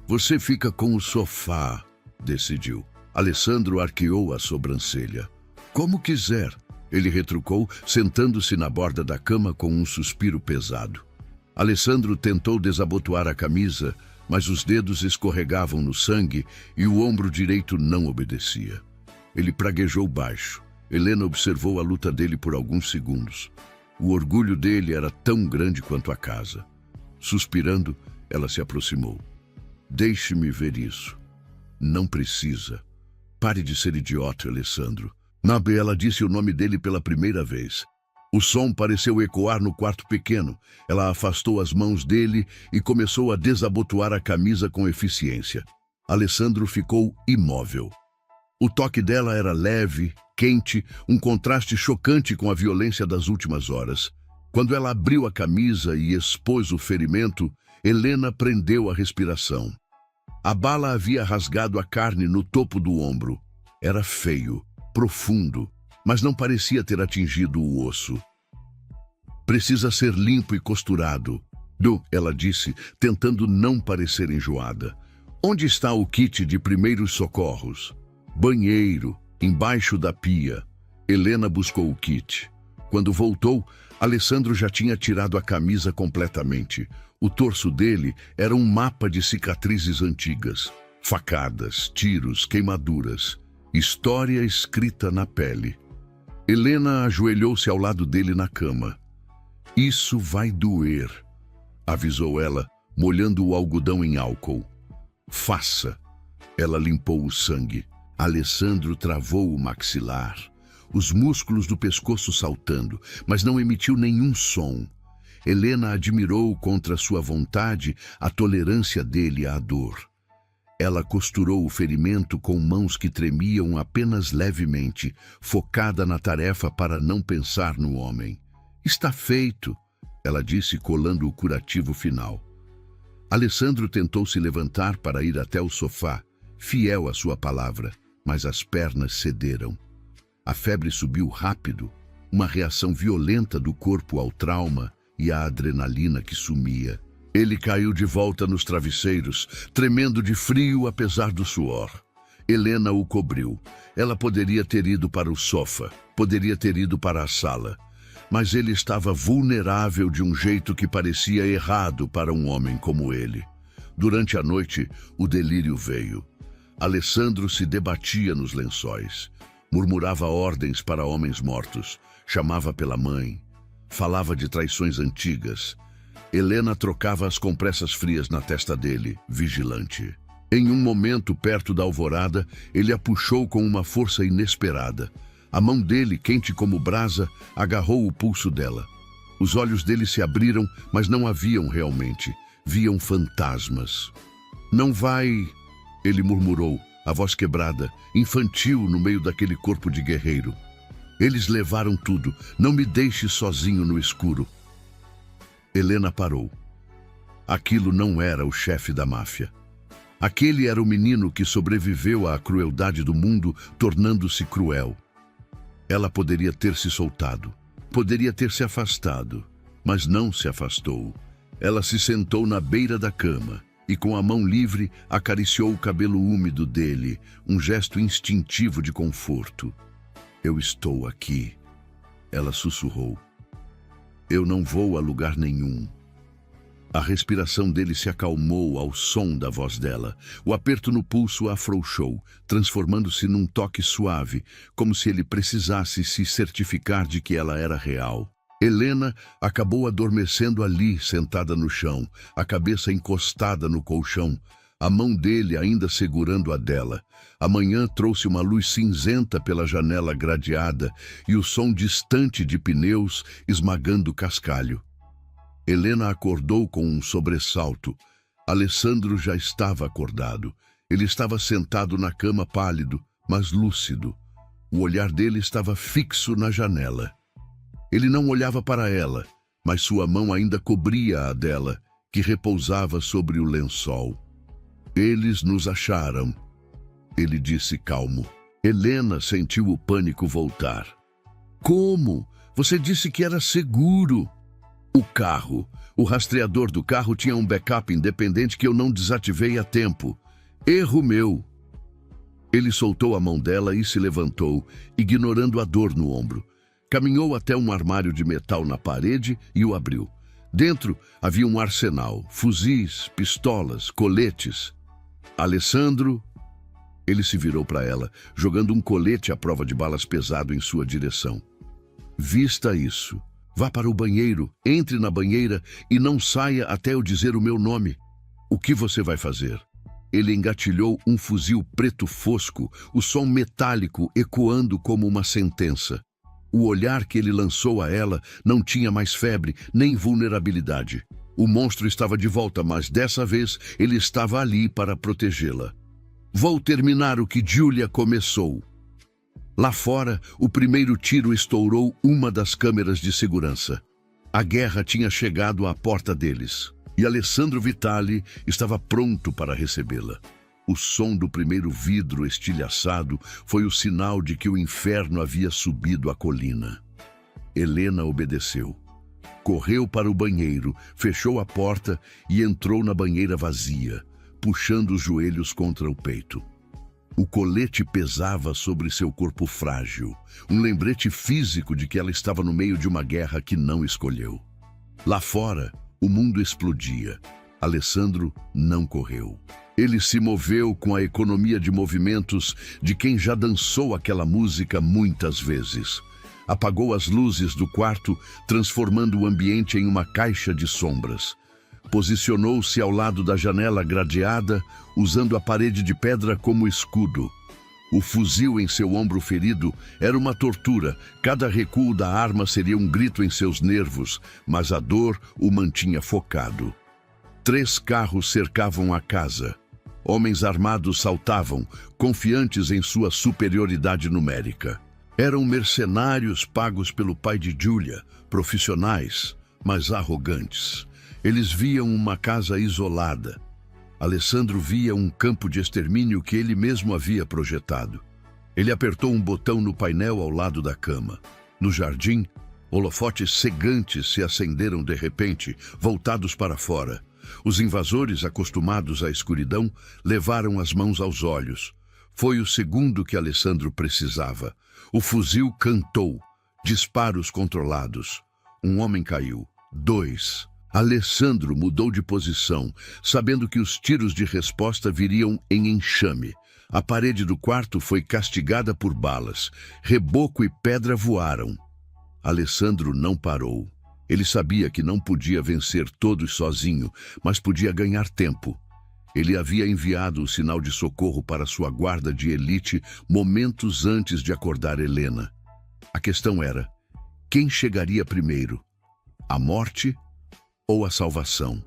A: Você fica com o sofá, decidiu. Alessandro arqueou a sobrancelha. Como quiser, ele retrucou, sentando-se na borda da cama com um suspiro pesado. Alessandro tentou desabotoar a camisa, mas os dedos escorregavam no sangue e o ombro direito não obedecia. Ele praguejou baixo. Helena observou a luta dele por alguns segundos. O orgulho dele era tão grande quanto a casa. Suspirando, ela se aproximou. Deixe-me ver isso. Não precisa. Pare de ser idiota, Alessandro. Nabe, ela disse o nome dele pela primeira vez. O som pareceu ecoar no quarto pequeno. Ela afastou as mãos dele e começou a desabotoar a camisa com eficiência. Alessandro ficou imóvel. O toque dela era leve, quente, um contraste chocante com a violência das últimas horas. Quando ela abriu a camisa e expôs o ferimento, Helena prendeu a respiração. A bala havia rasgado a carne no topo do ombro. Era feio, profundo, mas não parecia ter atingido o osso. Precisa ser limpo e costurado, ela disse, tentando não parecer enjoada. Onde está o kit de primeiros socorros? Banheiro, embaixo da pia. Helena buscou o kit. Quando voltou, Alessandro já tinha tirado a camisa completamente. O torso dele era um mapa de cicatrizes antigas. Facadas, tiros, queimaduras. História escrita na pele. Helena ajoelhou-se ao lado dele na cama. Isso vai doer, avisou ela, molhando o algodão em álcool. Faça. Ela limpou o sangue. Alessandro travou o maxilar, os músculos do pescoço saltando, mas não emitiu nenhum som. Helena admirou contra sua vontade a tolerância dele à dor. Ela costurou o ferimento com mãos que tremiam apenas levemente, focada na tarefa para não pensar no homem. Está feito, ela disse, colando o curativo final. Alessandro tentou se levantar para ir até o sofá, fiel à sua palavra, mas as pernas cederam. A febre subiu rápido, uma reação violenta do corpo ao trauma e à adrenalina que sumia. Ele caiu de volta nos travesseiros, tremendo de frio apesar do suor. Helena o cobriu. Ela poderia ter ido para o sofá, poderia ter ido para a sala, mas ele estava vulnerável de um jeito que parecia errado para um homem como ele. Durante a noite, o delírio veio. Alessandro se debatia nos lençóis, murmurava ordens para homens mortos, chamava pela mãe, falava de traições antigas. Helena trocava as compressas frias na testa dele, vigilante. Em um momento, perto da alvorada, ele a puxou com uma força inesperada. A mão dele, quente como brasa, agarrou o pulso dela. Os olhos dele se abriram, mas não haviam realmente. Viam fantasmas. Não vai... Ele murmurou, a voz quebrada, infantil no meio daquele corpo de guerreiro. Eles levaram tudo. Não me deixe sozinho no escuro. Helena parou. Aquilo não era o chefe da máfia. Aquele era o menino que sobreviveu à crueldade do mundo, tornando-se cruel. Ela poderia ter se soltado, poderia ter se afastado, mas não se afastou. Ela se sentou na beira da cama e, com a mão livre, acariciou o cabelo úmido dele, um gesto instintivo de conforto. Eu estou aqui, ela sussurrou. Eu não vou a lugar nenhum. A respiração dele se acalmou ao som da voz dela. O aperto no pulso afrouxou, transformando-se num toque suave, como se ele precisasse se certificar de que ela era real. Helena acabou adormecendo ali, sentada no chão, a cabeça encostada no colchão, a mão dele ainda segurando a dela. A manhã trouxe uma luz cinzenta pela janela gradeada e o som distante de pneus esmagando o cascalho. Helena acordou com um sobressalto. Alessandro já estava acordado. Ele estava sentado na cama pálido, mas lúcido. O olhar dele estava fixo na janela. Ele não olhava para ela, mas sua mão ainda cobria a dela, que repousava sobre o lençol. Eles nos acharam, ele disse calmo. Helena sentiu o pânico voltar. Como? Você disse que era seguro. O carro. O rastreador do carro tinha um backup independente que eu não desativei a tempo. Erro meu. Ele soltou a mão dela e se levantou, ignorando a dor no ombro. Caminhou até um armário de metal na parede e o abriu. Dentro havia um arsenal, fuzis, pistolas, coletes. Alessandro... Ele se virou para ela, jogando um colete à prova de balas pesado em sua direção. Vista isso. Vá para o banheiro, entre na banheira e não saia até eu dizer o meu nome. O que você vai fazer? Ele engatilhou um fuzil preto fosco, o som metálico ecoando como uma sentença. O olhar que ele lançou a ela não tinha mais febre nem vulnerabilidade. O monstro estava de volta, mas dessa vez ele estava ali para protegê-la. Vou terminar o que Julia começou. Lá fora, o primeiro tiro estourou uma das câmeras de segurança. A guerra tinha chegado à porta deles, e Alessandro Vitali estava pronto para recebê-la. O som do primeiro vidro estilhaçado foi o sinal de que o inferno havia subido a colina. Helena obedeceu. Correu para o banheiro, fechou a porta e entrou na banheira vazia, puxando os joelhos contra o peito. O colete pesava sobre seu corpo frágil, um lembrete físico de que ela estava no meio de uma guerra que não escolheu. Lá fora, o mundo explodia. Alessandro não correu. Ele se moveu com a economia de movimentos de quem já dançou aquela música muitas vezes. Apagou as luzes do quarto, transformando o ambiente em uma caixa de sombras. Posicionou-se ao lado da janela gradeada, usando a parede de pedra como escudo. O fuzil em seu ombro ferido era uma tortura. Cada recuo da arma seria um grito em seus nervos, mas a dor o mantinha focado. 3 carros cercavam a casa. Homens armados saltavam, confiantes em sua superioridade numérica. Eram mercenários pagos pelo pai de Julia, profissionais, mas arrogantes. Eles viam uma casa isolada. Alessandro via um campo de extermínio que ele mesmo havia projetado. Ele apertou um botão no painel ao lado da cama. No jardim, holofotes cegantes se acenderam de repente, voltados para fora. Os invasores, acostumados à escuridão, levaram as mãos aos olhos. Foi o segundo que Alessandro precisava. O fuzil cantou. Disparos controlados. Um homem caiu. 2. Alessandro mudou de posição, sabendo que os tiros de resposta viriam em enxame. A parede do quarto foi castigada por balas. Reboco e pedra voaram. Alessandro não parou. Ele sabia que não podia vencer todos sozinho, mas podia ganhar tempo. Ele havia enviado o sinal de socorro para sua guarda de elite momentos antes de acordar Helena. A questão era, quem chegaria primeiro? A morte ou a salvação?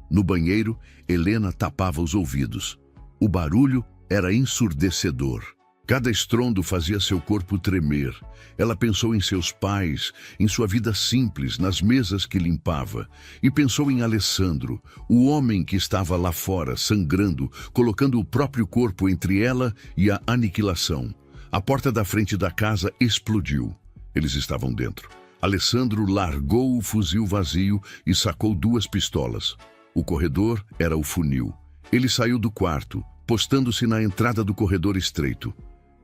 A: No banheiro, Helena tapava os ouvidos. O barulho era ensurdecedor. Cada estrondo fazia seu corpo tremer. Ela pensou em seus pais, em sua vida simples, nas mesas que limpava. E pensou em Alessandro, o homem que estava lá fora, sangrando, colocando o próprio corpo entre ela e a aniquilação. A porta da frente da casa explodiu. Eles estavam dentro. Alessandro largou o fuzil vazio e sacou 2 pistolas. O corredor era o funil. Ele saiu do quarto, postando-se na entrada do corredor estreito.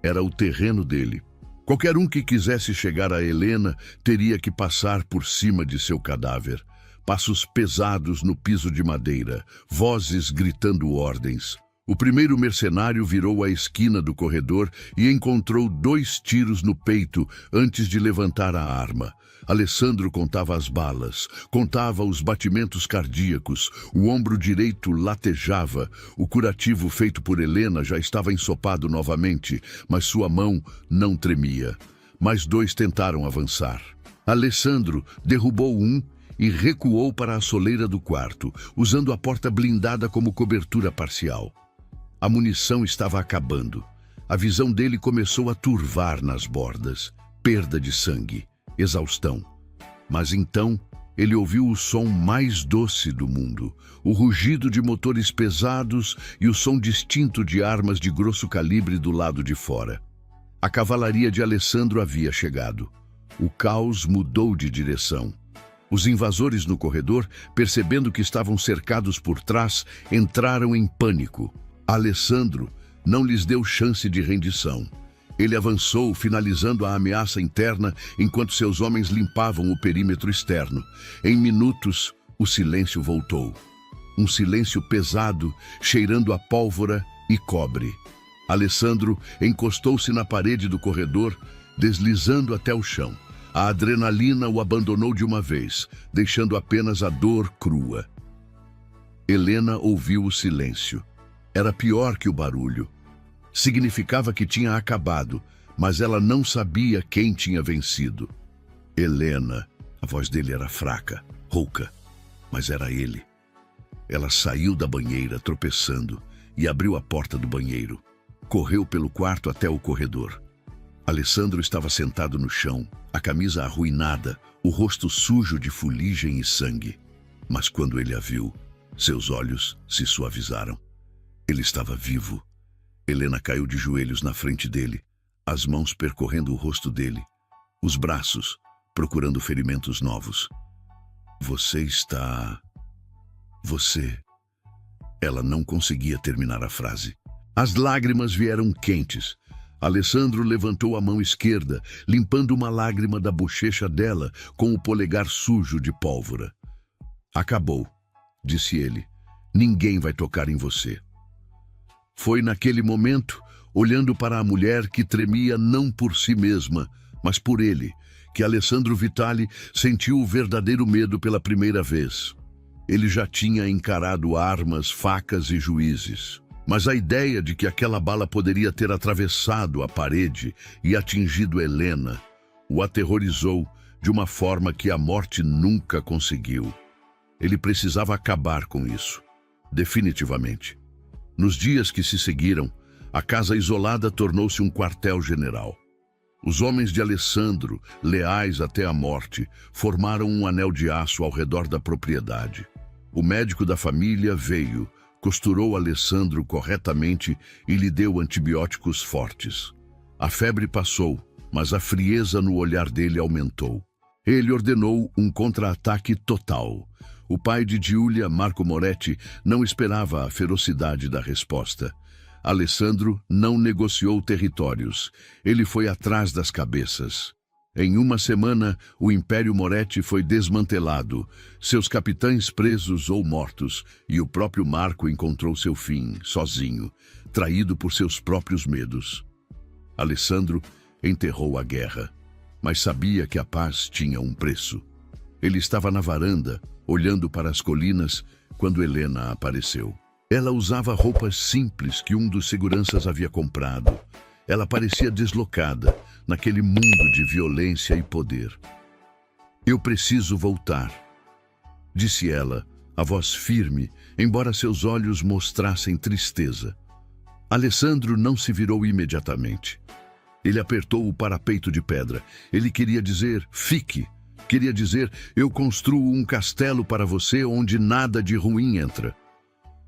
A: Era o terreno dele. Qualquer um que quisesse chegar a Helena teria que passar por cima de seu cadáver. passos pesados no piso de madeira, vozes gritando ordens. O primeiro mercenário virou a esquina do corredor e encontrou 2 tiros no peito antes de levantar a arma. Alessandro contava as balas, contava os batimentos cardíacos, o ombro direito latejava, o curativo feito por Helena já estava ensopado novamente, mas sua mão não tremia. Mais 2 tentaram avançar. Alessandro derrubou um e recuou para a soleira do quarto, usando a porta blindada como cobertura parcial. A munição estava acabando. A visão dele começou a turvar nas bordas. Perda de sangue, exaustão. Mas então ele ouviu o som mais doce do mundo, o rugido de motores pesados e o som distinto de armas de grosso calibre do lado de fora. A cavalaria de Alessandro havia chegado. O caos mudou de direção. Os invasores no corredor, percebendo que estavam cercados por trás, entraram em pânico. Alessandro não lhes deu chance de rendição. Ele avançou, finalizando a ameaça interna, enquanto seus homens limpavam o perímetro externo. Em minutos, o silêncio voltou. Um silêncio pesado, cheirando a pólvora e cobre. Alessandro encostou-se na parede do corredor, deslizando até o chão. A adrenalina o abandonou de uma vez, deixando apenas a dor crua. Helena ouviu o silêncio. Era pior que o barulho. Significava que tinha acabado, mas ela não sabia quem tinha vencido. Helena. A voz dele era fraca, rouca, mas era ele. Ela saiu da banheira, tropeçando, e abriu a porta do banheiro. Correu pelo quarto até o corredor. Alessandro estava sentado no chão, a camisa arruinada, o rosto sujo de fuligem e sangue. Mas quando ele a viu, seus olhos se suavizaram. Ele estava vivo. Helena caiu de joelhos na frente dele, as mãos percorrendo o rosto dele, os braços procurando ferimentos novos. Você está... Você... Ela não conseguia terminar a frase. As lágrimas vieram quentes. Alessandro levantou a mão esquerda, limpando uma lágrima da bochecha dela com o polegar sujo de pólvora. Acabou, disse ele. Ninguém vai tocar em você. Foi naquele momento, olhando para a mulher que tremia não por si mesma, mas por ele, que Alessandro Vitali sentiu o verdadeiro medo pela primeira vez. Ele já tinha encarado armas, facas e juízes. Mas a ideia de que aquela bala poderia ter atravessado a parede e atingido Helena o aterrorizou de uma forma que a morte nunca conseguiu. Ele precisava acabar com isso, definitivamente. Nos dias que se seguiram, a casa isolada tornou-se um quartel-general. Os homens de Alessandro, leais até a morte, formaram um anel de aço ao redor da propriedade. O médico da família veio, costurou Alessandro corretamente e lhe deu antibióticos fortes. A febre passou, mas a frieza no olhar dele aumentou. Ele ordenou um contra-ataque total. O pai de Giulia, Marco Moretti, não esperava a ferocidade da resposta. Alessandro não negociou territórios. Ele foi atrás das cabeças. Em uma semana, o Império Moretti foi desmantelado, seus capitães presos ou mortos, e o próprio Marco encontrou seu fim, sozinho, traído por seus próprios medos. Alessandro enterrou a guerra, mas sabia que a paz tinha um preço. Ele estava na varanda, olhando para as colinas, quando Helena apareceu. Ela usava roupas simples que um dos seguranças havia comprado. Ela parecia deslocada, naquele mundo de violência e poder. Eu preciso voltar, disse ela, a voz firme, embora seus olhos mostrassem tristeza. Alessandro não se virou imediatamente. Ele apertou o parapeito de pedra. Ele queria dizer, fique. Queria dizer, eu construo um castelo para você onde nada de ruim entra.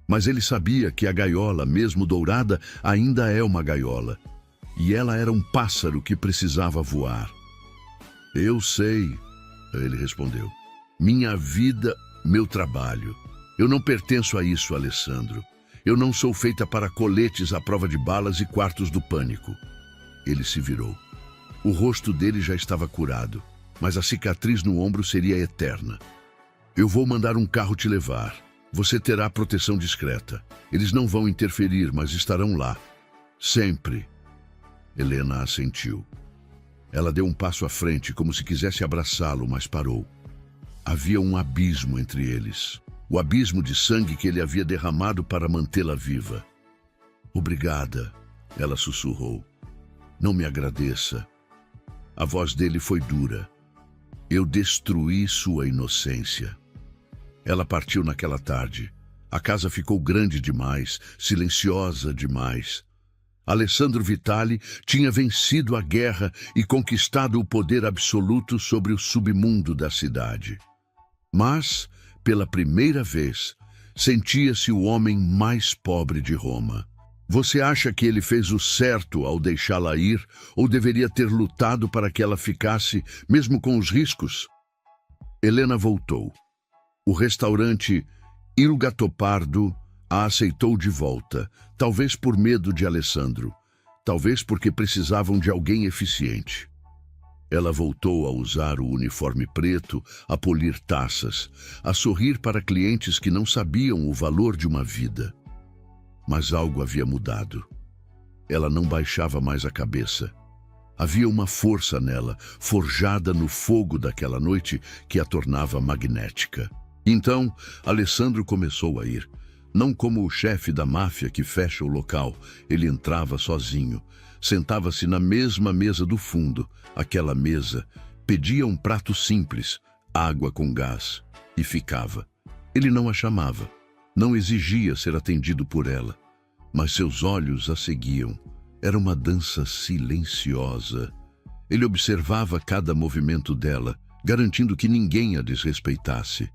A: Mas ele sabia que a gaiola, mesmo dourada, ainda é uma gaiola. E ela era um pássaro que precisava voar. Eu sei, ele respondeu. Minha vida, meu trabalho. Eu não pertenço a isso, Alessandro. Eu não sou feita para coletes à prova de balas e quartos do pânico. Ele se virou. O rosto dele já estava curado, mas a cicatriz no ombro seria eterna. Eu vou mandar um carro te levar. Você terá proteção discreta. Eles não vão interferir, mas estarão lá. Sempre. Helena assentiu. Ela deu um passo à frente, como se quisesse abraçá-lo, mas parou. Havia um abismo entre eles. O abismo de sangue que ele havia derramado para mantê-la viva. Obrigada, ela sussurrou. Não me agradeça. A voz dele foi dura. Eu destruí sua inocência. Ela partiu naquela tarde. A casa ficou grande demais, silenciosa demais. Alessandro Vitali tinha vencido a guerra e conquistado o poder absoluto sobre o submundo da cidade. Mas, pela primeira vez, sentia-se o homem mais pobre de Roma. Você acha que ele fez o certo ao deixá-la ir, ou deveria ter lutado para que ela ficasse, mesmo com os riscos? Helena voltou. O restaurante Il Gattopardo a aceitou de volta, talvez por medo de Alessandro, talvez porque precisavam de alguém eficiente. Ela voltou a usar o uniforme preto, a polir taças, a sorrir para clientes que não sabiam o valor de uma vida. Mas algo havia mudado. Ela não baixava mais a cabeça. Havia uma força nela, forjada no fogo daquela noite, que a tornava magnética. Então, Alessandro começou a ir. Não como o chefe da máfia que fecha o local. Ele entrava sozinho. Sentava-se na mesma mesa do fundo, aquela mesa. Pedia um prato simples, água com gás, e ficava. Ele não a chamava. Não exigia ser atendido por ela. Mas seus olhos a seguiam. Era uma dança silenciosa. Ele observava cada movimento dela, garantindo que ninguém a desrespeitasse.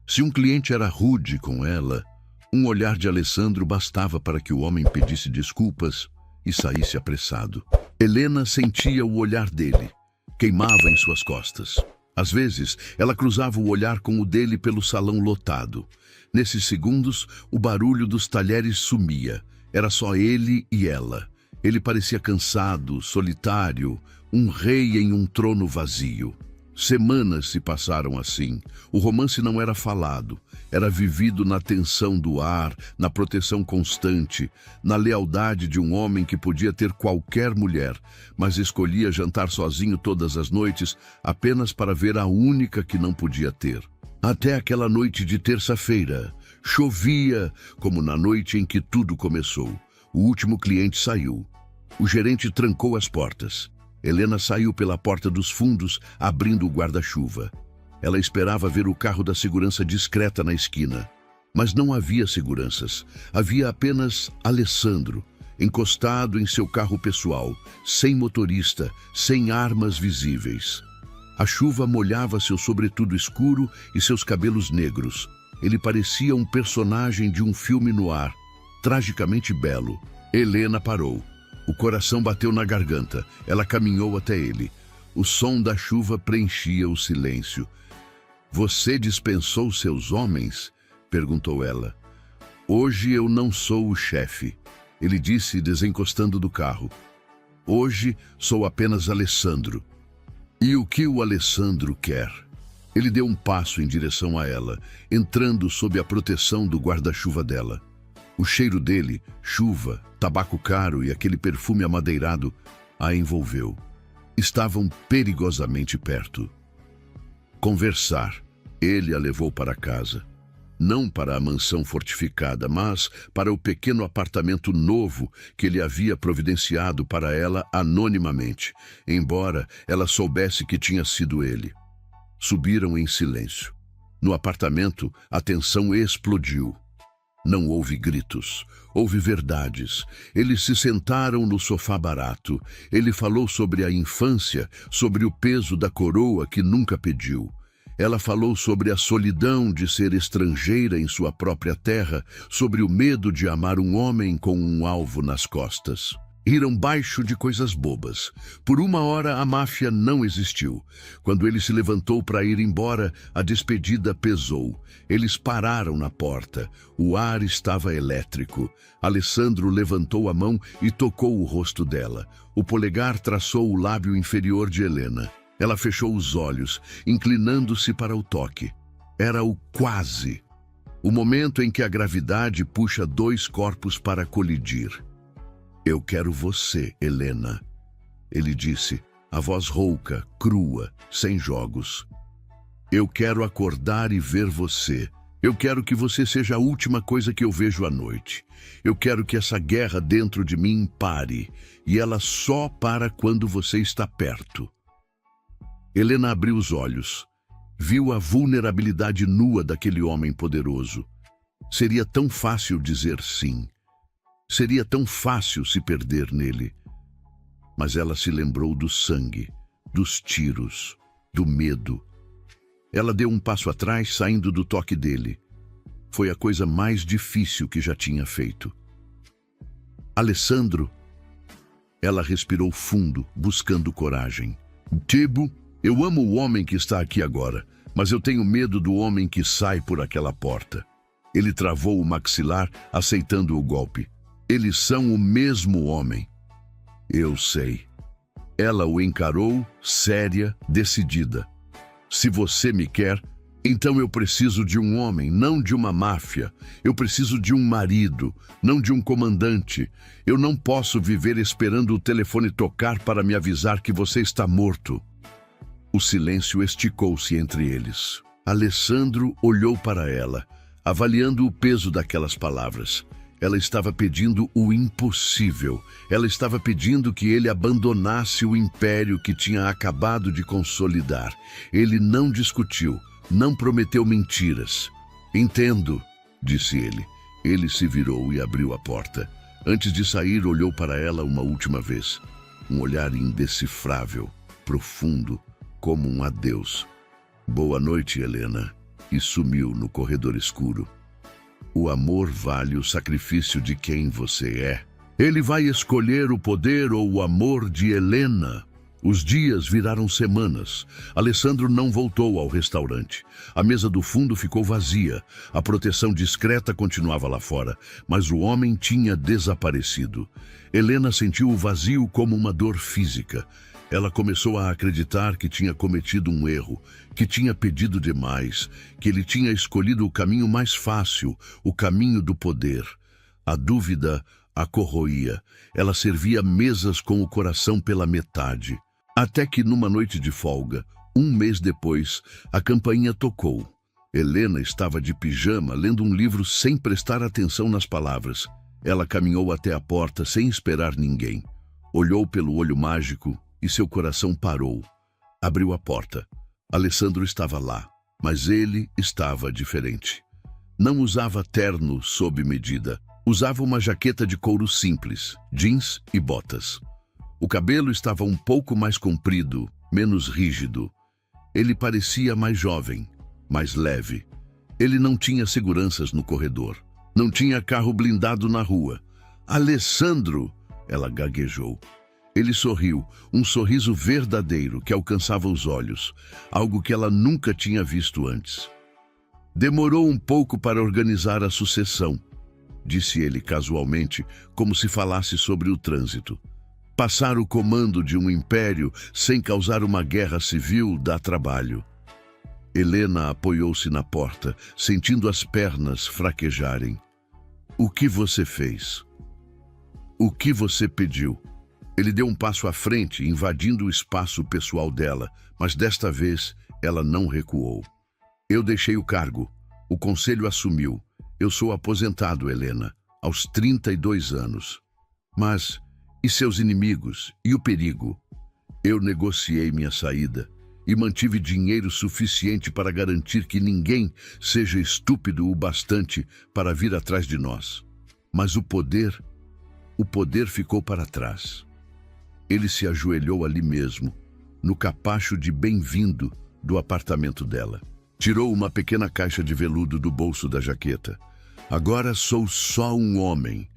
A: Se um cliente era rude com ela, um olhar de Alessandro bastava para que o homem pedisse desculpas e saísse apressado. Helena sentia o olhar dele. Queimava em suas costas. Às vezes, ela cruzava o olhar com o dele pelo salão lotado. Nesses segundos, o barulho dos talheres sumia. Era só ele e ela. Ele parecia cansado, solitário, um rei em um trono vazio. Semanas se passaram assim. O romance não era falado. Era vivido na tensão do ar, na proteção constante, na lealdade de um homem que podia ter qualquer mulher, mas escolhia jantar sozinho todas as noites apenas para ver a única que não podia ter. Até aquela noite de terça-feira. Chovia, como na noite em que tudo começou. O último cliente saiu. O gerente trancou as portas. Helena saiu pela porta dos fundos, abrindo o guarda-chuva. Ela esperava ver o carro da segurança discreta na esquina. Mas não havia seguranças. Havia apenas Alessandro, encostado em seu carro pessoal, sem motorista, sem armas visíveis. A chuva molhava seu sobretudo escuro e seus cabelos negros. Ele parecia um personagem de um filme noir, tragicamente belo. Helena parou. O coração bateu na garganta. Ela caminhou até ele. O som da chuva preenchia o silêncio. Você dispensou seus homens? Perguntou ela. Hoje eu não sou o chefe, ele disse, desencostando do carro. Hoje sou apenas Alessandro. E o que o Alessandro quer? Ele deu um passo em direção a ela, entrando sob a proteção do guarda-chuva dela. O cheiro dele, chuva, tabaco caro e aquele perfume amadeirado, a envolveu. Estavam perigosamente perto. Conversar. Ele a levou para casa. Não para a mansão fortificada, mas para o pequeno apartamento novo que ele havia providenciado para ela anonimamente, embora ela soubesse que tinha sido ele. Subiram em silêncio. No apartamento, a tensão explodiu. Não houve gritos, houve verdades. Eles se sentaram no sofá barato. Ele falou sobre a infância, sobre o peso da coroa que nunca pediu. Ela falou sobre a solidão de ser estrangeira em sua própria terra, sobre o medo de amar um homem com um alvo nas costas. Riram baixo de coisas bobas. Por uma hora a máfia não existiu. Quando ele se levantou para ir embora, a despedida pesou. Eles pararam na porta. O ar estava elétrico. Alessandro levantou a mão e tocou o rosto dela. O polegar traçou o lábio inferior de Helena. Ela fechou os olhos, inclinando-se para o toque. Era o quase. O momento em que a gravidade puxa dois corpos para colidir. Eu quero você, Helena. Ele disse, a voz rouca, crua, sem jogos. Eu quero acordar e ver você. Eu quero que você seja a última coisa que eu vejo à noite. Eu quero que essa guerra dentro de mim pare. E ela só para quando você está perto. Helena abriu os olhos. Viu a vulnerabilidade nua daquele homem poderoso. Seria tão fácil dizer sim. Seria tão fácil se perder nele. Mas ela se lembrou do sangue, dos tiros, do medo. Ela deu um passo atrás, saindo do toque dele. Foi a coisa mais difícil que já tinha feito. Alessandro. Ela respirou fundo, buscando coragem. Tibo, eu amo o homem que está aqui agora, mas eu tenho medo do homem que sai por aquela porta. Ele travou o maxilar, aceitando o golpe. Eles são o mesmo homem. Eu sei. Ela o encarou, séria, decidida. Se você me quer, então eu preciso de um homem, não de uma máfia. Eu preciso de um marido, não de um comandante. Eu não posso viver esperando o telefone tocar para me avisar que você está morto. O silêncio esticou-se entre eles. Alessandro olhou para ela, avaliando o peso daquelas palavras. Ela estava pedindo o impossível. Ela estava pedindo que ele abandonasse o império que tinha acabado de consolidar. Ele não discutiu, não prometeu mentiras. Entendo, disse ele. Ele se virou e abriu a porta. Antes de sair, olhou para ela uma última vez. Um olhar indecifrável, profundo, como um adeus. Boa noite, Helena. E sumiu no corredor escuro. O amor vale o sacrifício de quem você é. Ele vai escolher o poder ou o amor de Helena. Os dias viraram semanas. Alessandro não voltou ao restaurante. A mesa do fundo ficou vazia. A proteção discreta continuava lá fora, mas o homem tinha desaparecido. Helena sentiu o vazio como uma dor física. Ela começou a acreditar que tinha cometido um erro, que tinha pedido demais, que ele tinha escolhido o caminho mais fácil, o caminho do poder. A dúvida a corroía. Ela servia mesas com o coração pela metade. Até que numa noite de folga, um mês depois, a campainha tocou. Helena estava de pijama, lendo um livro sem prestar atenção nas palavras. Ela caminhou até a porta sem esperar ninguém. Olhou pelo olho mágico e seu coração parou. Abriu a porta. Alessandro estava lá, mas ele estava diferente. Não usava terno sob medida. Usava uma jaqueta de couro simples, jeans e botas. O cabelo estava um pouco mais comprido, menos rígido. Ele parecia mais jovem, mais leve. Ele não tinha seguranças no corredor. Não tinha carro blindado na rua. Alessandro! Ela gaguejou. Ele sorriu, um sorriso verdadeiro que alcançava os olhos, algo que ela nunca tinha visto antes. Demorou um pouco para organizar a sucessão, disse ele casualmente, como se falasse sobre o trânsito. Passar o comando de um império sem causar uma guerra civil dá trabalho. Helena apoiou-se na porta, sentindo as pernas fraquejarem. O que você fez? O que você pediu? Ele deu um passo à frente, invadindo o espaço pessoal dela, mas desta vez ela não recuou. Eu deixei o cargo. O conselho assumiu. Eu sou aposentado, Helena, aos 32 anos. Mas, e seus inimigos? E o perigo? Eu negociei minha saída e mantive dinheiro suficiente para garantir que ninguém seja estúpido o bastante para vir atrás de nós. Mas o poder ficou para trás. Ele se ajoelhou ali mesmo, no capacho de bem-vindo do apartamento dela. Tirou uma pequena caixa de veludo do bolso da jaqueta. Agora sou só um homem,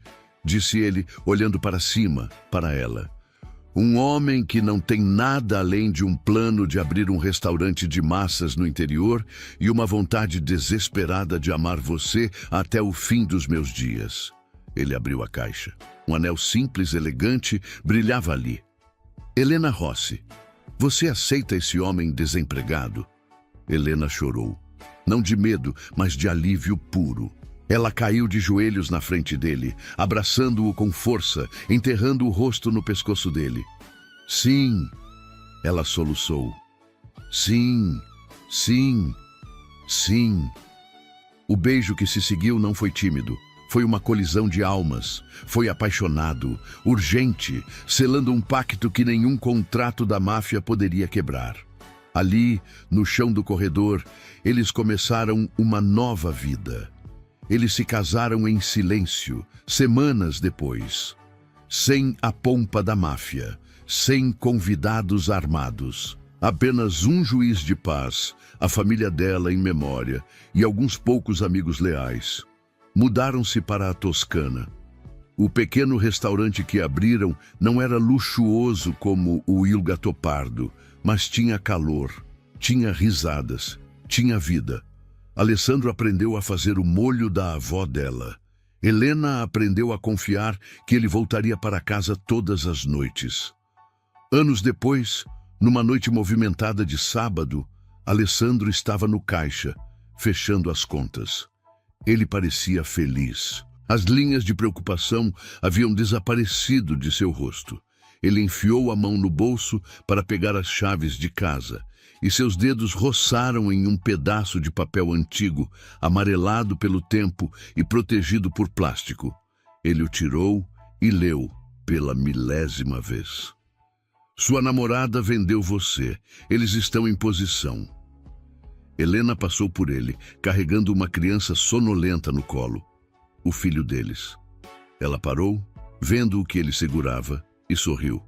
A: disse ele, olhando para cima, para ela. Um homem que não tem nada além de um plano de abrir um restaurante de massas no interior e uma vontade desesperada de amar você até o fim dos meus dias. Ele abriu a caixa. Um anel simples, elegante, brilhava ali. Helena Rossi, você aceita esse homem desempregado? Helena chorou. Não de medo, mas de alívio puro. Ela caiu de joelhos na frente dele, abraçando-o com força, enterrando o rosto no pescoço dele. Sim, ela soluçou. Sim, sim, sim. O beijo que se seguiu não foi tímido. Foi uma colisão de almas. Foi apaixonado, urgente, selando um pacto que nenhum contrato da máfia poderia quebrar. Ali, no chão do corredor, eles começaram uma nova vida. Eles se casaram em silêncio, semanas depois. Sem a pompa da máfia, sem convidados armados. Apenas um juiz de paz, a família dela em memória e alguns poucos amigos leais. Mudaram-se para a Toscana. O pequeno restaurante que abriram não era luxuoso como o Il Gattopardo, mas tinha calor, tinha risadas, tinha vida. Alessandro aprendeu a fazer o molho da avó dela. Helena aprendeu a confiar que ele voltaria para casa todas as noites. Anos depois, numa noite movimentada de sábado, Alessandro estava no caixa, fechando as contas. Ele parecia feliz. As linhas de preocupação haviam desaparecido de seu rosto. Ele enfiou a mão no bolso para pegar as chaves de casa, e seus dedos roçaram em um pedaço de papel antigo, amarelado pelo tempo e protegido por plástico. Ele o tirou e leu pela 1000ª vez. Sua namorada vendeu você. Eles estão em posição. Helena passou por ele, carregando uma criança sonolenta no colo. O filho deles. Ela parou, vendo o que ele segurava, e sorriu.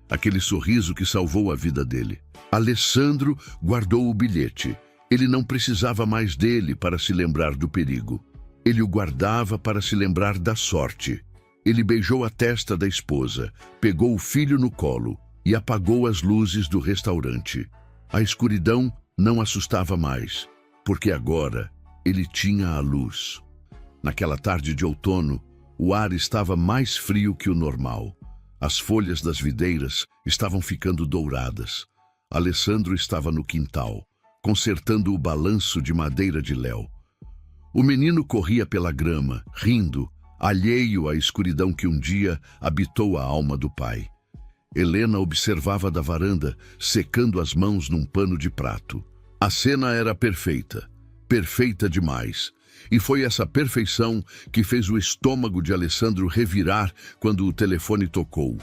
A: Aquele sorriso que salvou a vida dele. Alessandro guardou o bilhete. Ele não precisava mais dele para se lembrar do perigo. Ele o guardava para se lembrar da sorte. Ele beijou a testa da esposa, pegou o filho no colo e apagou as luzes do restaurante. A escuridão não assustava mais, porque agora ele tinha a luz. Naquela tarde de outono, o ar estava mais frio que o normal. As folhas das videiras estavam ficando douradas. Alessandro estava no quintal, consertando o balanço de madeira de léu. O menino corria pela grama, rindo, alheio à escuridão que um dia habitou a alma do pai. Helena observava da varanda, secando as mãos num pano de prato. A cena era perfeita, perfeita demais. E foi essa perfeição que fez o estômago de Alessandro revirar quando o telefone tocou.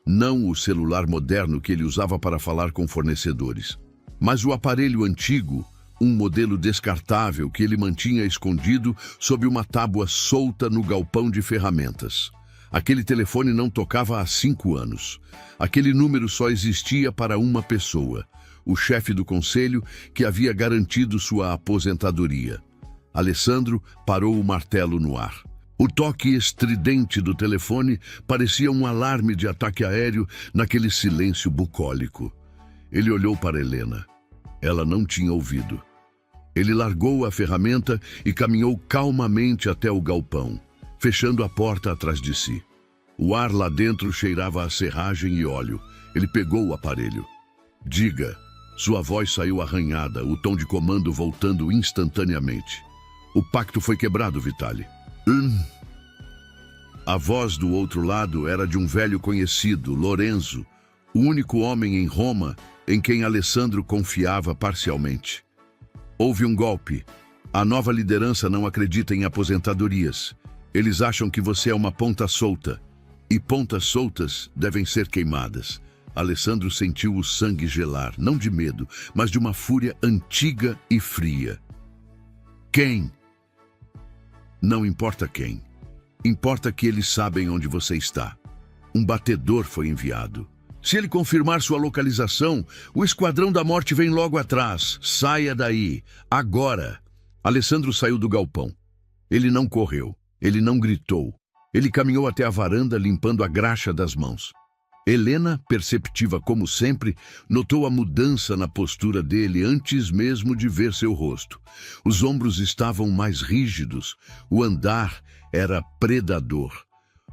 A: Não o celular moderno que ele usava para falar com fornecedores, mas o aparelho antigo, um modelo descartável que ele mantinha escondido sob uma tábua solta no galpão de ferramentas. Aquele telefone não tocava há 5 anos. Aquele número só existia para uma pessoa, o chefe do conselho que havia garantido sua aposentadoria. Alessandro parou o martelo no ar. O toque estridente do telefone parecia um alarme de ataque aéreo naquele silêncio bucólico. Ele olhou para Helena. Ela não tinha ouvido. Ele largou a ferramenta e caminhou calmamente até o galpão, fechando a porta atrás de si. O ar lá dentro cheirava a serragem e óleo. Ele pegou o aparelho. Diga. Sua voz saiu arranhada, o tom de comando voltando instantaneamente. O pacto foi quebrado, Vitali. A voz do outro lado era de um velho conhecido, Lorenzo, o único homem em Roma em quem Alessandro confiava parcialmente. Houve um golpe. A nova liderança não acredita em aposentadorias. Eles acham que você é uma ponta solta. E pontas soltas devem ser queimadas. Alessandro sentiu o sangue gelar, não de medo, mas de uma fúria antiga e fria. Quem? Não importa quem. Importa que eles sabem onde você está. Um batedor foi enviado. Se ele confirmar sua localização, o Esquadrão da Morte vem logo atrás. Saia daí. Agora. Alessandro saiu do galpão. Ele não correu. Ele não gritou. Ele caminhou até a varanda, limpando a graxa das mãos. Helena, perceptiva como sempre, notou a mudança na postura dele antes mesmo de ver seu rosto. Os ombros estavam mais rígidos, o andar era predador.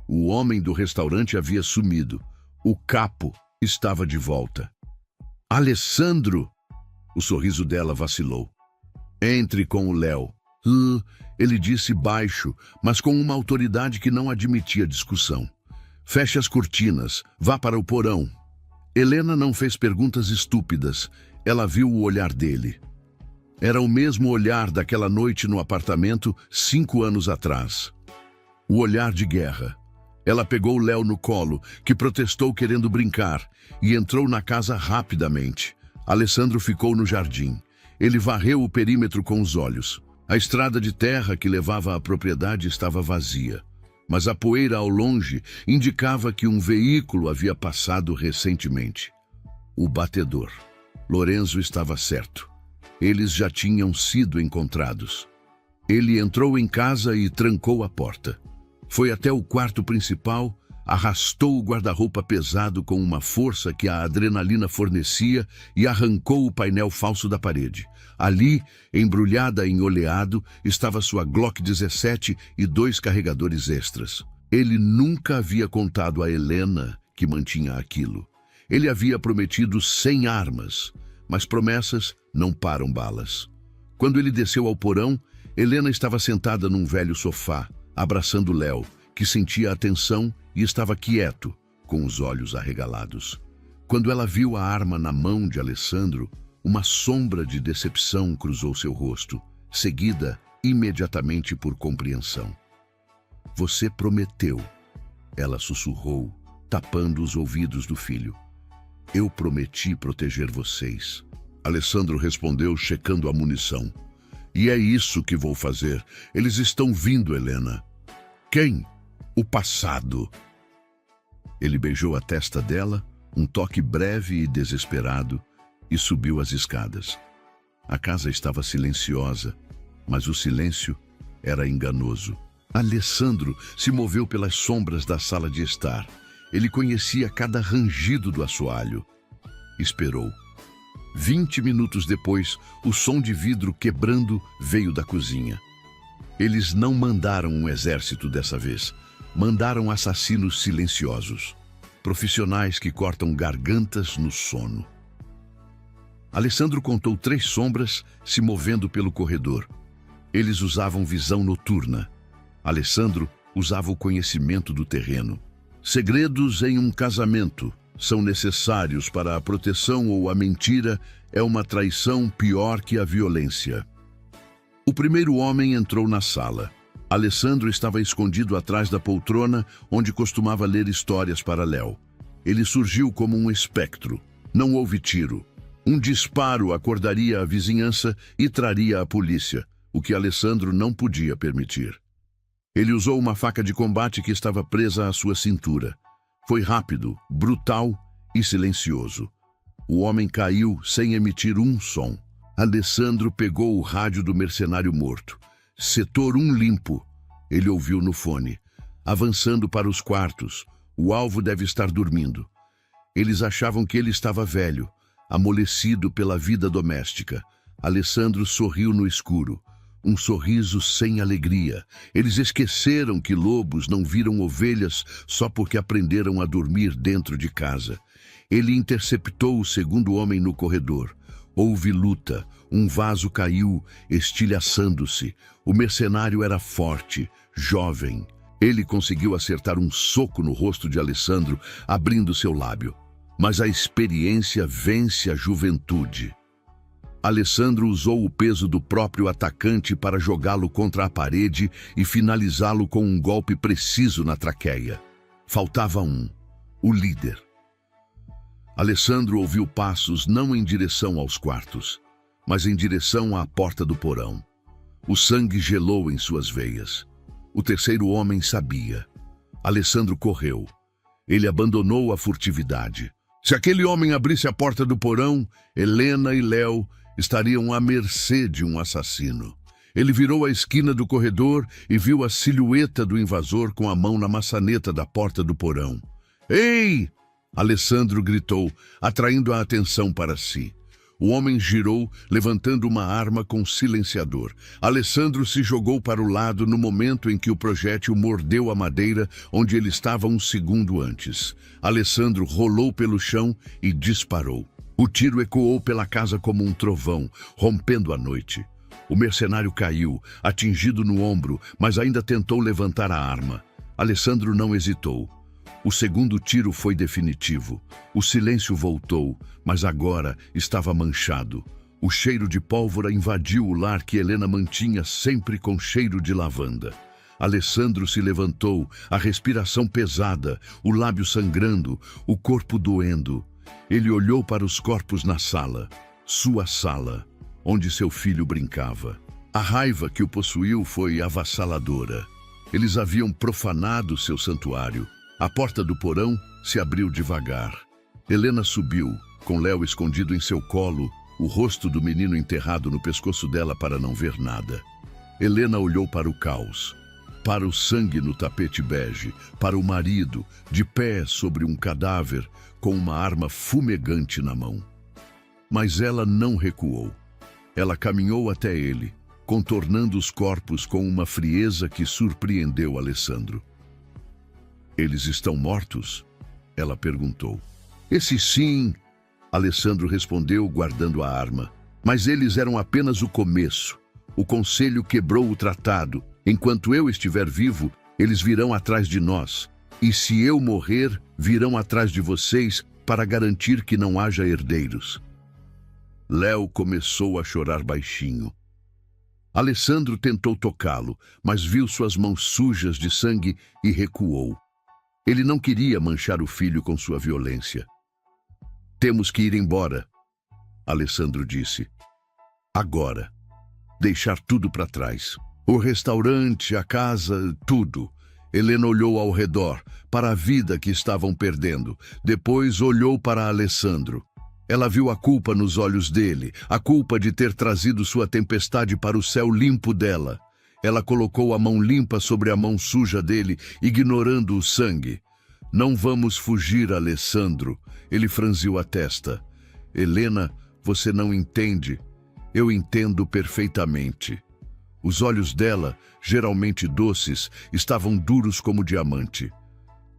A: O homem do restaurante havia sumido. O capo estava de volta. Alessandro! O sorriso dela vacilou. Entre com o Léo. Ele disse baixo, mas com uma autoridade que não admitia discussão. Feche as cortinas, vá para o porão. Helena não fez perguntas estúpidas. Ela viu o olhar dele. Era o mesmo olhar daquela noite no apartamento 5 anos atrás. O olhar de guerra. Ela pegou o Léo no colo, que protestou querendo brincar, e entrou na casa rapidamente. Alessandro ficou no jardim. Ele varreu o perímetro com os olhos. A estrada de terra que levava à propriedade estava vazia, mas a poeira ao longe indicava que um veículo havia passado recentemente. O batedor. Lorenzo estava certo. Eles já tinham sido encontrados. Ele entrou em casa e trancou a porta. Foi até o quarto principal, arrastou o guarda-roupa pesado com uma força que a adrenalina fornecia e arrancou o painel falso da parede. Ali, embrulhada em oleado, estava sua Glock 17 e 2 carregadores extras. Ele nunca havia contado a Helena que mantinha aquilo. Ele havia prometido 100 armas, mas promessas não param balas. Quando ele desceu ao porão, Helena estava sentada num velho sofá, abraçando Léo, que sentia a tensão e estava quieto, com os olhos arregalados. Quando ela viu a arma na mão de Alessandro, uma sombra de decepção cruzou seu rosto, seguida imediatamente por compreensão. Você prometeu, ela sussurrou, tapando os ouvidos do filho. Eu prometi proteger vocês. Alessandro respondeu, checando a munição. E é isso que vou fazer. Eles estão vindo, Helena. Quem? O passado. Ele beijou a testa dela, um toque breve e desesperado, e subiu as escadas. A casa estava silenciosa, mas o silêncio era enganoso. Alessandro se moveu pelas sombras da sala de estar. Ele conhecia cada rangido do assoalho. Esperou. 20 minutos depois, o som de vidro quebrando veio da cozinha. Eles não mandaram um exército dessa vez. Mandaram assassinos silenciosos. Profissionais que cortam gargantas no sono. Alessandro contou 3 sombras se movendo pelo corredor. Eles usavam visão noturna. Alessandro usava o conhecimento do terreno. Segredos em um casamento são necessários para a proteção ou a mentira é uma traição pior que a violência. O primeiro homem entrou na sala. Alessandro estava escondido atrás da poltrona onde costumava ler histórias para Léo. Ele surgiu como um espectro. Não houve tiro. Um disparo acordaria a vizinhança e traria a polícia, o que Alessandro não podia permitir. Ele usou uma faca de combate que estava presa à sua cintura. Foi rápido, brutal e silencioso. O homem caiu sem emitir um som. Alessandro pegou o rádio do mercenário morto. Setor 1 limpo. Ele ouviu no fone. Avançando para os quartos. O alvo deve estar dormindo. Eles achavam que ele estava velho, amolecido pela vida doméstica. Alessandro sorriu no escuro. Um sorriso sem alegria. Eles esqueceram que lobos não viram ovelhas só porque aprenderam a dormir dentro de casa. Ele interceptou o segundo homem no corredor. Houve luta. Um vaso caiu, estilhaçando-se. O mercenário era forte, jovem. Ele conseguiu acertar um soco no rosto de Alessandro, abrindo seu lábio. Mas a experiência vence a juventude. Alessandro usou o peso do próprio atacante para jogá-lo contra a parede e finalizá-lo com um golpe preciso na traqueia. Faltava um, o líder. Alessandro ouviu passos não em direção aos quartos, mas em direção à porta do porão. O sangue gelou em suas veias. O terceiro homem sabia. Alessandro correu. Ele abandonou a furtividade. Se aquele homem abrisse a porta do porão, Helena e Léo estariam à mercê de um assassino. Ele virou a esquina do corredor e viu a silhueta do invasor com a mão na maçaneta da porta do porão. "Ei!" Alessandro gritou, atraindo a atenção para si. O homem girou, levantando uma arma com silenciador. Alessandro se jogou para o lado no momento em que o projétil mordeu a madeira onde ele estava um segundo antes. Alessandro rolou pelo chão e disparou. O tiro ecoou pela casa como um trovão, rompendo a noite. O mercenário caiu, atingido no ombro, mas ainda tentou levantar a arma. Alessandro não hesitou. O segundo tiro foi definitivo. O silêncio voltou, mas agora estava manchado. O cheiro de pólvora invadiu o lar que Helena mantinha sempre com cheiro de lavanda. Alessandro se levantou, a respiração pesada, o lábio sangrando, o corpo doendo. Ele olhou para os corpos na sala, sua sala, onde seu filho brincava. A raiva que o possuiu foi avassaladora. Eles haviam profanado seu santuário. A porta do porão se abriu devagar. Helena subiu, com Léo escondido em seu colo, o rosto do menino enterrado no pescoço dela para não ver nada. Helena olhou para o caos, para o sangue no tapete bege, para o marido, de pé sobre um cadáver, com uma arma fumegante na mão. Mas ela não recuou. Ela caminhou até ele, contornando os corpos com uma frieza que surpreendeu Alessandro. "Eles estão mortos?" ela perguntou. "Esse sim", Alessandro respondeu, guardando a arma. "Mas eles eram apenas o começo. O conselho quebrou o tratado. Enquanto eu estiver vivo, eles virão atrás de nós. E se eu morrer, virão atrás de vocês para garantir que não haja herdeiros." Léo começou a chorar baixinho. Alessandro tentou tocá-lo, mas viu suas mãos sujas de sangue e recuou. Ele não queria manchar o filho com sua violência. "Temos que ir embora", Alessandro disse. "Agora. Deixar tudo para trás. O restaurante, a casa, tudo." Helena olhou ao redor, para a vida que estavam perdendo. Depois olhou para Alessandro. Ela viu a culpa nos olhos dele, a culpa de ter trazido sua tempestade para o céu limpo dela. Ela colocou a mão limpa sobre a mão suja dele, ignorando o sangue. "Não vamos fugir, Alessandro." Ele franziu a testa. "Helena, você não entende. Eu entendo perfeitamente." Os olhos dela, geralmente doces, estavam duros como diamante.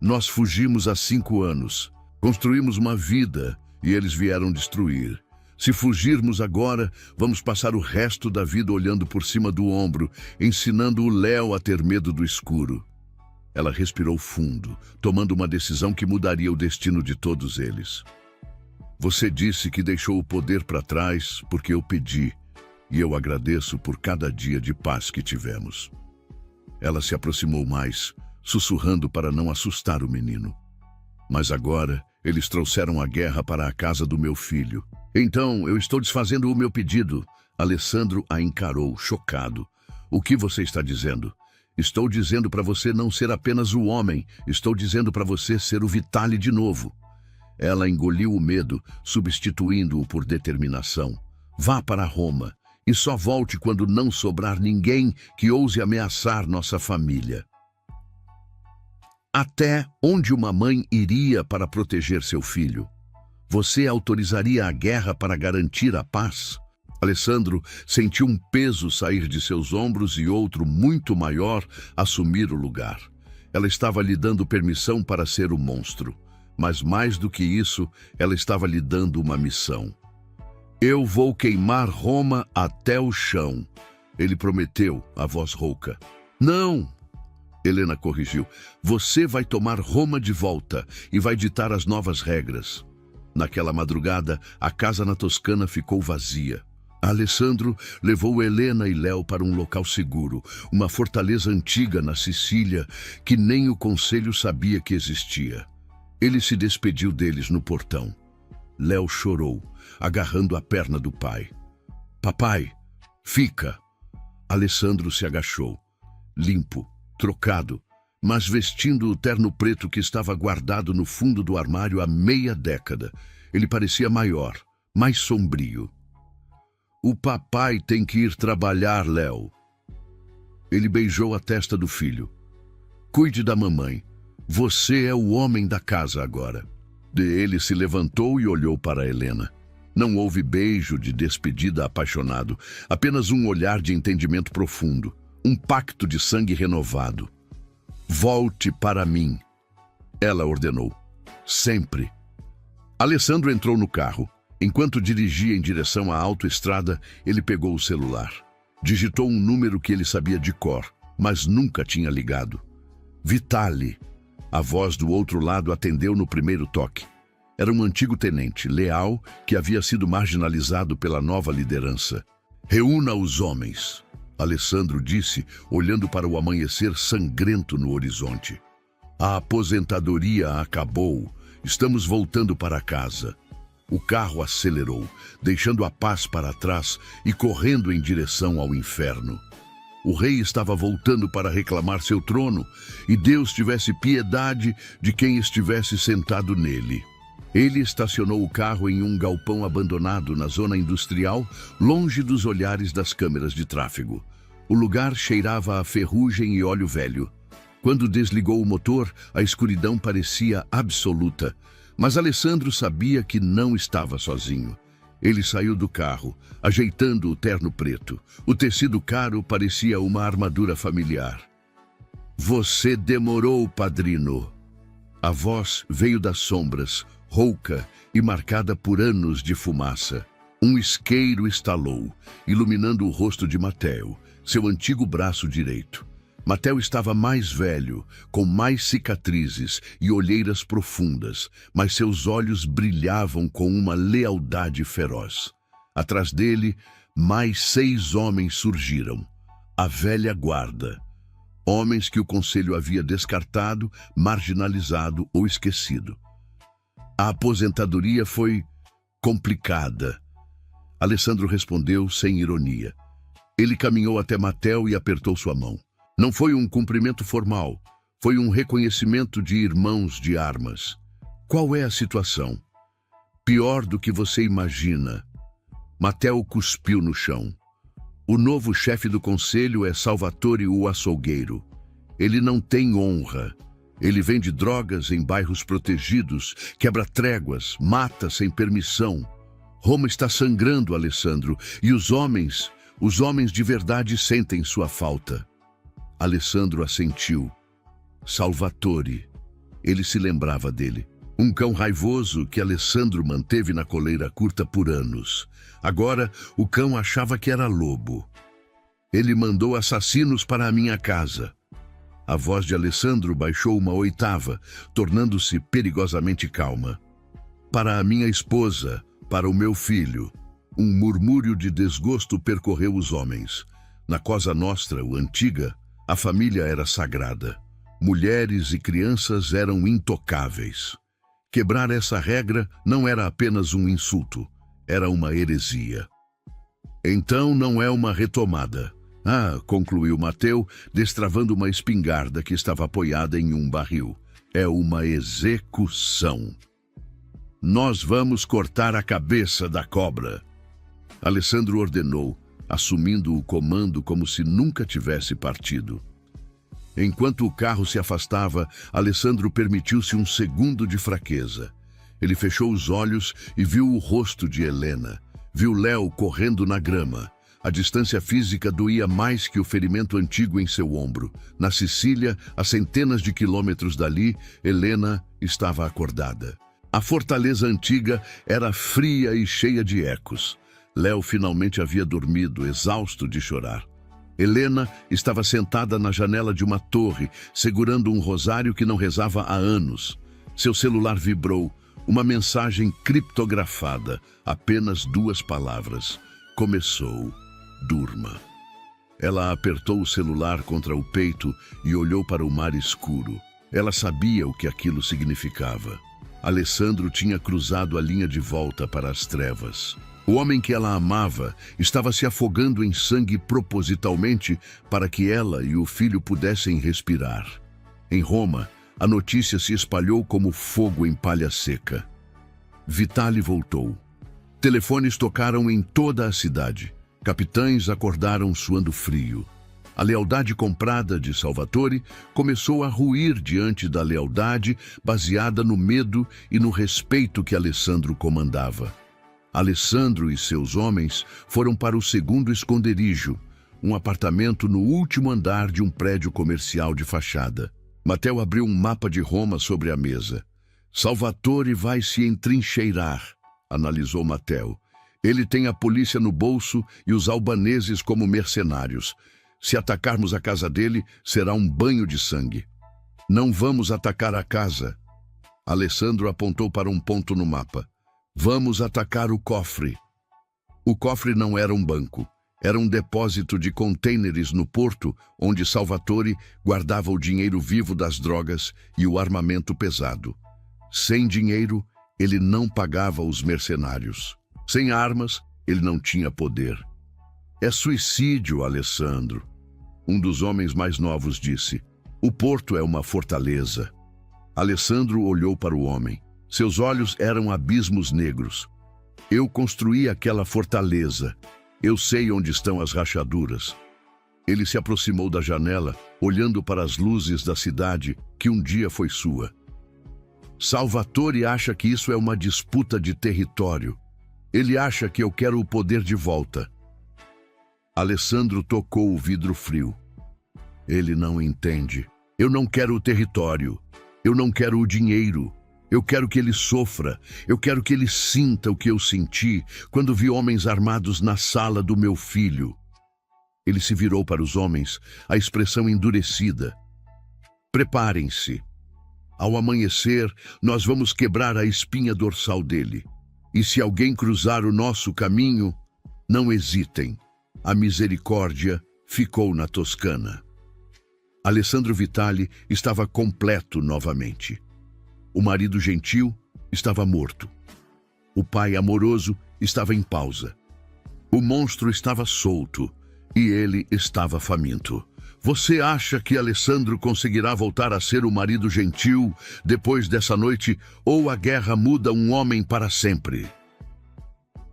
A: "Nós fugimos há 5 anos. Construímos uma vida e eles vieram destruir. Se fugirmos agora, vamos passar o resto da vida olhando por cima do ombro, ensinando o Léo a ter medo do escuro." Ela respirou fundo, tomando uma decisão que mudaria o destino de todos eles. "Você disse que deixou o poder para trás porque eu pedi, e eu agradeço por cada dia de paz que tivemos." Ela se aproximou mais, sussurrando para não assustar o menino. "Mas agora eles trouxeram a guerra para a casa do meu filho. Então eu estou desfazendo o meu pedido." Alessandro a encarou, chocado. "O que você está dizendo?" "Estou dizendo para você não ser apenas o homem. Estou dizendo para você ser o Vitale de novo." Ela engoliu o medo, substituindo-o por determinação. "Vá para Roma e só volte quando não sobrar ninguém que ouse ameaçar nossa família." Até onde uma mãe iria para proteger seu filho? Você autorizaria a guerra para garantir a paz? Alessandro sentiu um peso sair de seus ombros e outro muito maior assumir o lugar. Ela estava lhe dando permissão para ser o monstro, mas mais do que isso, ela estava lhe dando uma missão. "Eu vou queimar Roma até o chão", ele prometeu, a voz rouca. "Não!" Helena corrigiu. "Você vai tomar Roma de volta e vai ditar as novas regras." Naquela madrugada, a casa na Toscana ficou vazia. Alessandro levou Helena e Léo para um local seguro, uma fortaleza antiga na Sicília que nem o conselho sabia que existia. Ele se despediu deles no portão. Léo chorou, agarrando a perna do pai. "Papai, fica!" Alessandro se agachou, limpo, trocado, mas vestindo o terno preto que estava guardado no fundo do armário há meia década. Ele parecia maior, mais sombrio. "O papai tem que ir trabalhar, Léo." Ele beijou a testa do filho. "Cuide da mamãe. Você é o homem da casa agora." Ele se levantou e olhou para Helena. Não houve beijo de despedida apaixonado, apenas um olhar de entendimento profundo. Um pacto de sangue renovado. "Volte para mim", ela ordenou. "Sempre." Alessandro entrou no carro. Enquanto dirigia em direção à autoestrada, ele pegou o celular. Digitou um número que ele sabia de cor, mas nunca tinha ligado. Vitali. A voz do outro lado atendeu no primeiro toque. Era um antigo tenente, leal, que havia sido marginalizado pela nova liderança. Reúna os homens, Alessandro disse, olhando para o amanhecer sangrento no horizonte. A aposentadoria acabou. Estamos voltando para casa. O carro acelerou, deixando a paz para trás e correndo em direção ao inferno. O rei estava voltando para reclamar seu trono, e Deus tivesse piedade de quem estivesse sentado nele. Ele estacionou o carro em um galpão abandonado na zona industrial, longe dos olhares das câmeras de tráfego. O lugar cheirava a ferrugem e óleo velho. Quando desligou o motor, a escuridão parecia absoluta. Mas Alessandro sabia que não estava sozinho. Ele saiu do carro, ajeitando o terno preto. O tecido caro parecia uma armadura familiar. Você demorou, padrino. A voz veio das sombras, rouca e marcada por anos de fumaça. Um isqueiro estalou, iluminando o rosto de Mateo, seu antigo braço direito. Mateo estava mais velho, com mais cicatrizes e olheiras profundas, mas seus olhos brilhavam com uma lealdade feroz. Atrás dele, mais 6 homens surgiram. A velha guarda. Homens que o conselho havia descartado, marginalizado ou esquecido. A aposentadoria foi complicada. Alessandro respondeu sem ironia. Ele caminhou até Mateo e apertou sua mão. Não foi um cumprimento formal, foi um reconhecimento de irmãos de armas. Qual é a situação? Pior do que você imagina. Mateo cuspiu no chão. O novo chefe do conselho é Salvatore o açougueiro. Ele não tem honra. Ele vende drogas em bairros protegidos, quebra tréguas, mata sem permissão. Roma está sangrando, Alessandro, e os homens de verdade sentem sua falta. Alessandro assentiu. Salvatore. Ele se lembrava dele. Um cão raivoso que Alessandro manteve na coleira curta por anos. Agora, o cão achava que era lobo. Ele mandou assassinos para a minha casa. A voz de Alessandro baixou uma oitava, tornando-se perigosamente calma. Para a minha esposa, para o meu filho. Um murmúrio de desgosto percorreu os homens. Na Cosa Nostra, o antiga, a família era sagrada. Mulheres e crianças eram intocáveis. Quebrar essa regra não era apenas um insulto, era uma heresia. Então não é uma retomada. Concluiu Mateo, destravando uma espingarda que estava apoiada em um barril. É uma execução. Nós vamos cortar a cabeça da cobra. Alessandro ordenou, assumindo o comando como se nunca tivesse partido. Enquanto o carro se afastava, Alessandro permitiu-se um segundo de fraqueza. Ele fechou os olhos e viu o rosto de Helena. Viu Léo correndo na grama. A distância física doía mais que o ferimento antigo em seu ombro. Na Sicília, a centenas de quilômetros dali, Helena estava acordada. A fortaleza antiga era fria e cheia de ecos. Léo finalmente havia dormido, exausto de chorar. Helena estava sentada na janela de uma torre, segurando um rosário que não rezava há anos. Seu celular vibrou, uma mensagem criptografada, apenas 2 palavras. Começou. Durma. Ela apertou o celular contra o peito e olhou para o mar escuro. Ela sabia o que aquilo significava. Alessandro tinha cruzado a linha de volta para as trevas. O homem que ela amava estava se afogando em sangue propositalmente para que ela e o filho pudessem respirar. Em Roma, a notícia se espalhou como fogo em palha seca. Vitali voltou. Telefones tocaram em toda a cidade. Capitães acordaram suando frio. A lealdade comprada de Salvatore começou a ruir diante da lealdade baseada no medo e no respeito que Alessandro comandava. Alessandro e seus homens foram para o segundo esconderijo, um apartamento no último andar de um prédio comercial de fachada. Mateo abriu um mapa de Roma sobre a mesa. Salvatore vai se entrincheirar, analisou Mateo. Ele tem a polícia no bolso e os albaneses como mercenários. Se atacarmos a casa dele, será um banho de sangue. Não vamos atacar a casa. Alessandro apontou para um ponto no mapa. Vamos atacar o cofre. O cofre não era um banco. Era um depósito de contêineres no porto, onde Salvatore guardava o dinheiro vivo das drogas e o armamento pesado. Sem dinheiro, ele não pagava os mercenários. Sem armas, ele não tinha poder. É suicídio, Alessandro. Um dos homens mais novos disse. O porto é uma fortaleza. Alessandro olhou para o homem. Seus olhos eram abismos negros. Eu construí aquela fortaleza. Eu sei onde estão as rachaduras. Ele se aproximou da janela, olhando para as luzes da cidade que um dia foi sua. Salvatore acha que isso é uma disputa de território. Ele acha que eu quero o poder de volta. Alessandro tocou o vidro frio. Ele não entende. Eu não quero o território. Eu não quero o dinheiro. Eu quero que ele sofra. Eu quero que ele sinta o que eu senti quando vi homens armados na sala do meu filho. Ele se virou para os homens, a expressão endurecida. Preparem-se. Ao amanhecer, nós vamos quebrar a espinha dorsal dele. E se alguém cruzar o nosso caminho, não hesitem. A misericórdia ficou na Toscana. Alessandro Vitali estava completo novamente. O marido gentil estava morto. O pai amoroso estava em pausa. O monstro estava solto e ele estava faminto. Você acha que Alessandro conseguirá voltar a ser o marido gentil depois dessa noite, ou a guerra muda um homem para sempre?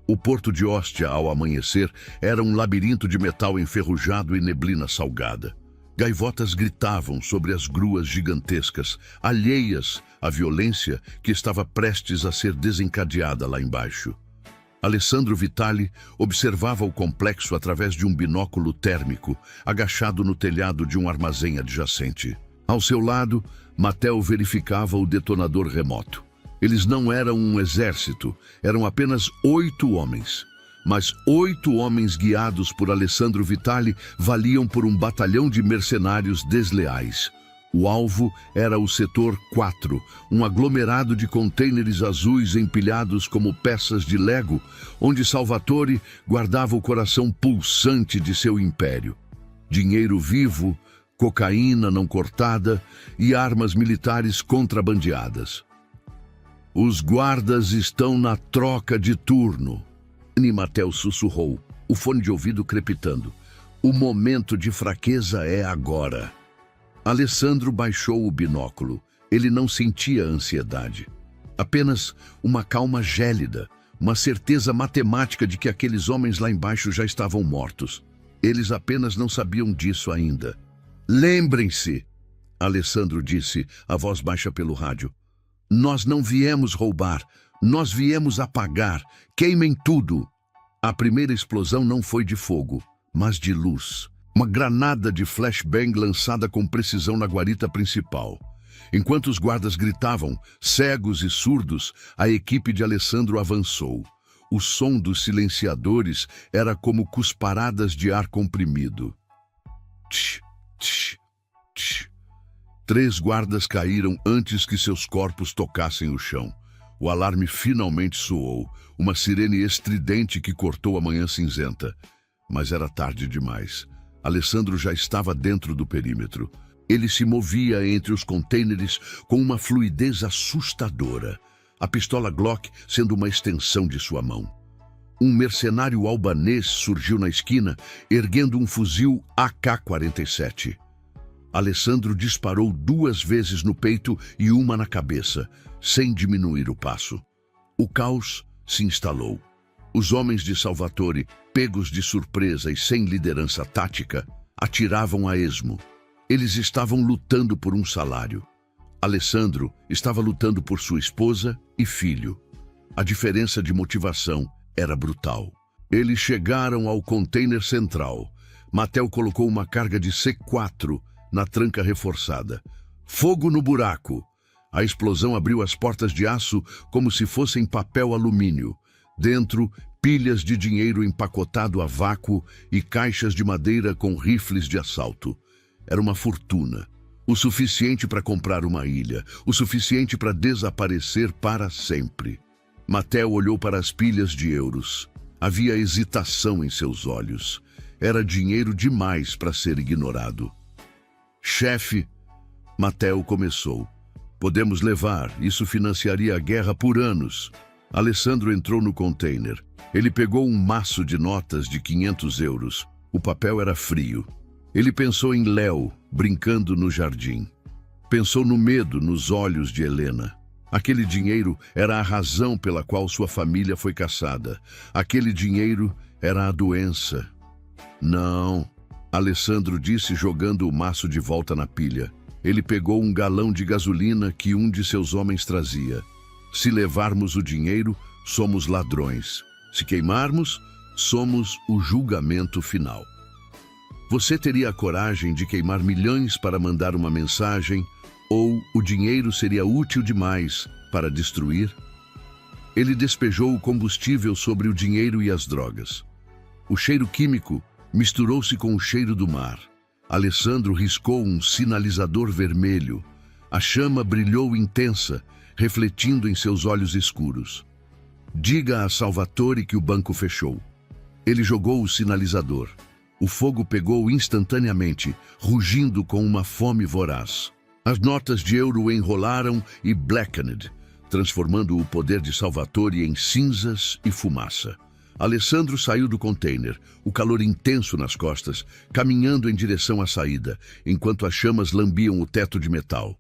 A: O porto de Ostia, ao amanhecer, era um labirinto de metal enferrujado e neblina salgada. Gaivotas gritavam sobre as gruas gigantescas, alheias à violência que estava prestes a ser desencadeada lá embaixo. Alessandro Vitali observava o complexo através de um binóculo térmico, agachado no telhado de um armazém adjacente. Ao seu lado, Matteo verificava o detonador remoto. Eles não eram um exército, eram apenas 8 homens. Mas 8 homens guiados por Alessandro Vitali valiam por um batalhão de mercenários desleais. O alvo era o setor 4, um aglomerado de contêineres azuis empilhados como peças de Lego, onde Salvatore guardava o coração pulsante de seu império. Dinheiro vivo, cocaína não cortada e armas militares contrabandeadas. Os guardas estão na troca de turno. Matteo sussurrou, o fone de ouvido crepitando. O momento de fraqueza é agora. Alessandro baixou o binóculo. Ele não sentia ansiedade. Apenas uma calma gélida, uma certeza matemática de que aqueles homens lá embaixo já estavam mortos. Eles apenas não sabiam disso ainda. Lembrem-se, Alessandro disse, a voz baixa pelo rádio. Nós não viemos roubar, nós viemos apagar. Queimem tudo. A primeira explosão não foi de fogo, mas de luz. Uma granada de flashbang lançada com precisão na guarita principal. Enquanto os guardas gritavam, cegos e surdos, a equipe de Alessandro avançou. O som dos silenciadores era como cusparadas de ar comprimido. Tch, tch, tch. 3 guardas caíram antes que seus corpos tocassem o chão. O alarme finalmente soou, uma sirene estridente que cortou a manhã cinzenta. Mas era tarde demais. Alessandro já estava dentro do perímetro. Ele se movia entre os contêineres com uma fluidez assustadora, a pistola Glock sendo uma extensão de sua mão. Um mercenário albanês surgiu na esquina, erguendo um fuzil AK-47. Alessandro disparou 2 vezes no peito e uma na cabeça, sem diminuir o passo. O caos se instalou. Os homens de Salvatore, pegos de surpresa e sem liderança tática, atiravam a esmo. Eles estavam lutando por um salário. Alessandro estava lutando por sua esposa e filho. A diferença de motivação era brutal. Eles chegaram ao container central. Matteo colocou uma carga de C4 na tranca reforçada. Fogo no buraco! A explosão abriu as portas de aço como se fossem papel alumínio. Dentro, pilhas de dinheiro empacotado a vácuo e caixas de madeira com rifles de assalto. Era uma fortuna. O suficiente para comprar uma ilha, o suficiente para desaparecer para sempre. Mateo olhou para as pilhas de euros. Havia hesitação em seus olhos. Era dinheiro demais para ser ignorado. Chefe, Mateo começou. Podemos levar, isso financiaria a guerra por anos. Alessandro entrou no container. Ele pegou um maço de notas de 500 euros. O papel era frio. Ele pensou em Léo, brincando no jardim. Pensou no medo nos olhos de Helena. Aquele dinheiro era a razão pela qual sua família foi caçada. Aquele dinheiro era a doença. Não, Alessandro disse, jogando o maço de volta na pilha. Ele pegou um galão de gasolina que um de seus homens trazia. Se levarmos o dinheiro, somos ladrões. Se queimarmos, somos o julgamento final. Você teria a coragem de queimar milhões para mandar uma mensagem, ou o dinheiro seria útil demais para destruir? Ele despejou o combustível sobre o dinheiro e as drogas. O cheiro químico misturou-se com o cheiro do mar. Alessandro riscou um sinalizador vermelho. A chama brilhou intensa, refletindo em seus olhos escuros. Diga a Salvatore que o banco fechou. Ele jogou o sinalizador. O fogo pegou instantaneamente, rugindo com uma fome voraz. As notas de euro enrolaram e blackened, transformando o poder de Salvatore em cinzas e fumaça. Alessandro saiu do container, o calor intenso nas costas, caminhando em direção à saída, enquanto as chamas lambiam o teto de metal.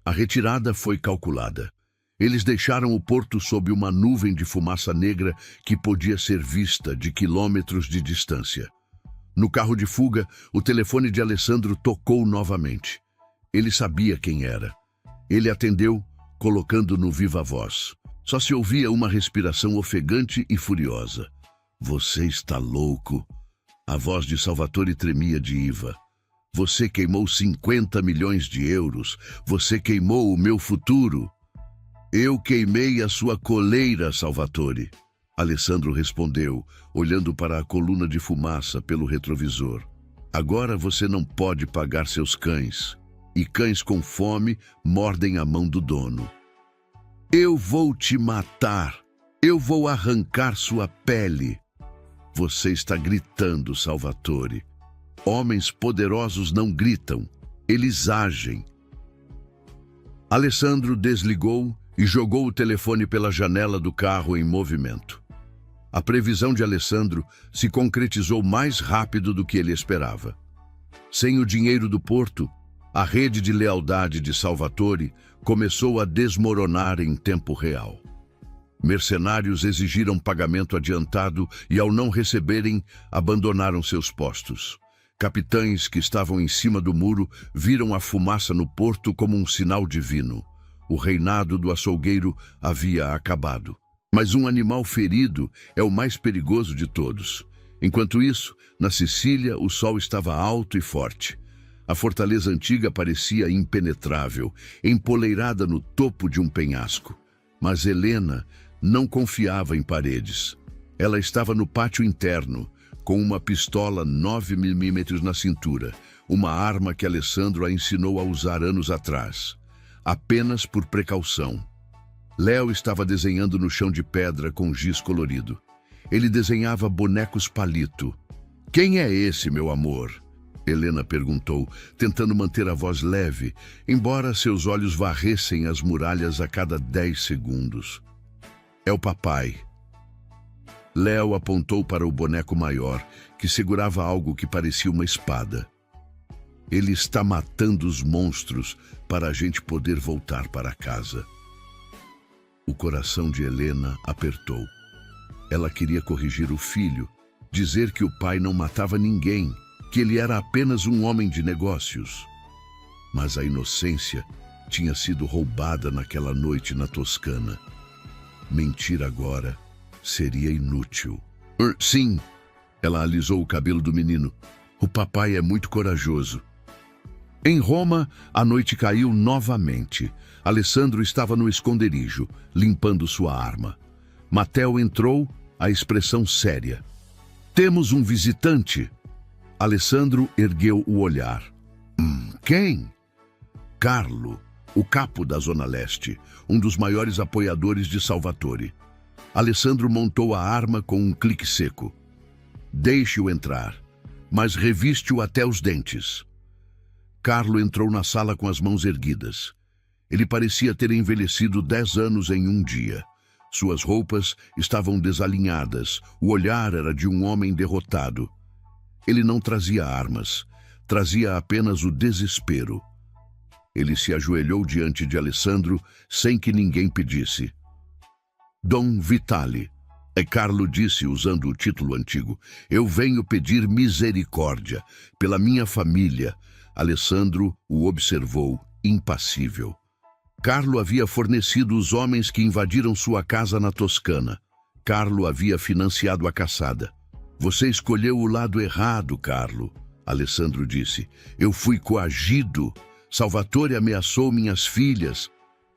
A: A retirada foi calculada. Eles deixaram o porto sob uma nuvem de fumaça negra que podia ser vista de quilômetros de distância. No carro de fuga, o telefone de Alessandro tocou novamente. Ele sabia quem era. Ele atendeu, colocando no viva-voz. Só se ouvia uma respiração ofegante e furiosa. Você está louco? A voz de Salvatore tremia de iva. Você queimou 50 milhões de euros. Você queimou o meu futuro. Eu queimei a sua coleira, Salvatore. Alessandro respondeu, olhando para a coluna de fumaça pelo retrovisor. Agora você não pode pagar seus cães. E cães com fome mordem a mão do dono. Eu vou te matar. Eu vou arrancar sua pele. Você está gritando, Salvatore. Homens poderosos não gritam. Eles agem. Alessandro desligou e jogou o telefone pela janela do carro em movimento. A previsão de Alessandro se concretizou mais rápido do que ele esperava. Sem o dinheiro do porto, a rede de lealdade de Salvatore começou a desmoronar em tempo real. Mercenários exigiram pagamento adiantado e, ao não receberem, abandonaram seus postos. Capitães que estavam em cima do muro viram a fumaça no porto como um sinal divino. O reinado do açougueiro havia acabado. Mas um animal ferido é o mais perigoso de todos. Enquanto isso, na Sicília, o sol estava alto e forte. A fortaleza antiga parecia impenetrável, empoleirada no topo de um penhasco. Mas Helena não confiava em paredes. Ela estava no pátio interno, com uma pistola 9mm na cintura, uma arma que Alessandro a ensinou a usar anos atrás, apenas por precaução. Léo estava desenhando no chão de pedra com giz colorido. Ele desenhava bonecos palito. Quem é esse, meu amor? Helena perguntou, tentando manter a voz leve, embora seus olhos varressem as muralhas a cada 10 segundos. É o papai. Léo apontou para o boneco maior, que segurava algo que parecia uma espada. Ele está matando os monstros para a gente poder voltar para casa. O coração de Helena apertou. Ela queria corrigir o filho, dizer que o pai não matava ninguém, que ele era apenas um homem de negócios. Mas a inocência tinha sido roubada naquela noite na Toscana. Mentir agora seria inútil. Sim, ela alisou o cabelo do menino. O papai é muito corajoso. Em Roma, a noite caiu novamente. Alessandro estava no esconderijo, limpando sua arma. Mateo entrou, a expressão séria. Temos um visitante. Alessandro ergueu o olhar. Quem? Carlo, o capo da Zona Leste, um dos maiores apoiadores de Salvatore. Alessandro montou a arma com um clique seco. Deixe-o entrar, mas reviste-o até os dentes. Carlo entrou na sala com as mãos erguidas. Ele parecia ter envelhecido 10 anos em um dia. Suas roupas estavam desalinhadas, o olhar era de um homem derrotado. Ele não trazia armas, trazia apenas o desespero. Ele se ajoelhou diante de Alessandro sem que ninguém pedisse. Dom Vitale, Carlo disse usando o título antigo, eu venho pedir misericórdia pela minha família. Alessandro o observou, impassível. Carlo havia fornecido os homens que invadiram sua casa na Toscana. Carlo havia financiado a caçada. Você escolheu o lado errado, Carlo, Alessandro disse. Eu fui coagido. Salvatore ameaçou minhas filhas.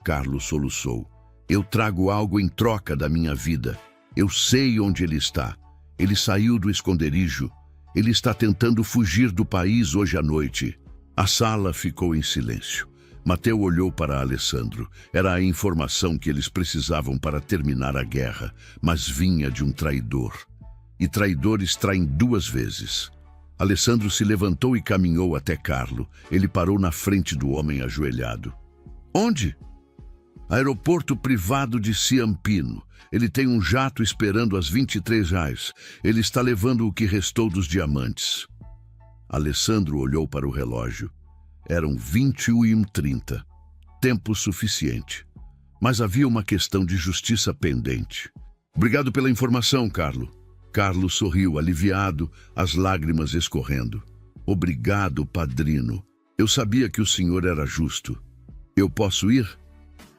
A: Carlo soluçou. Eu trago algo em troca da minha vida. Eu sei onde ele está. Ele saiu do esconderijo. Ele está tentando fugir do país hoje à noite. A sala ficou em silêncio. Matteo olhou para Alessandro. Era a informação que eles precisavam para terminar a guerra, mas vinha de um traidor. E traidores traem 2 vezes. Alessandro se levantou e caminhou até Carlo. Ele parou na frente do homem ajoelhado. Onde? Aeroporto privado de Ciampino. Ele tem um jato esperando às 23 reais. Ele está levando o que restou dos diamantes. Alessandro olhou para o relógio. Eram 21h30. Tempo suficiente. Mas havia uma questão de justiça pendente. Obrigado pela informação, Carlo. Carlo sorriu, aliviado, as lágrimas escorrendo. Obrigado, padrino. Eu sabia que o senhor era justo. Eu posso ir?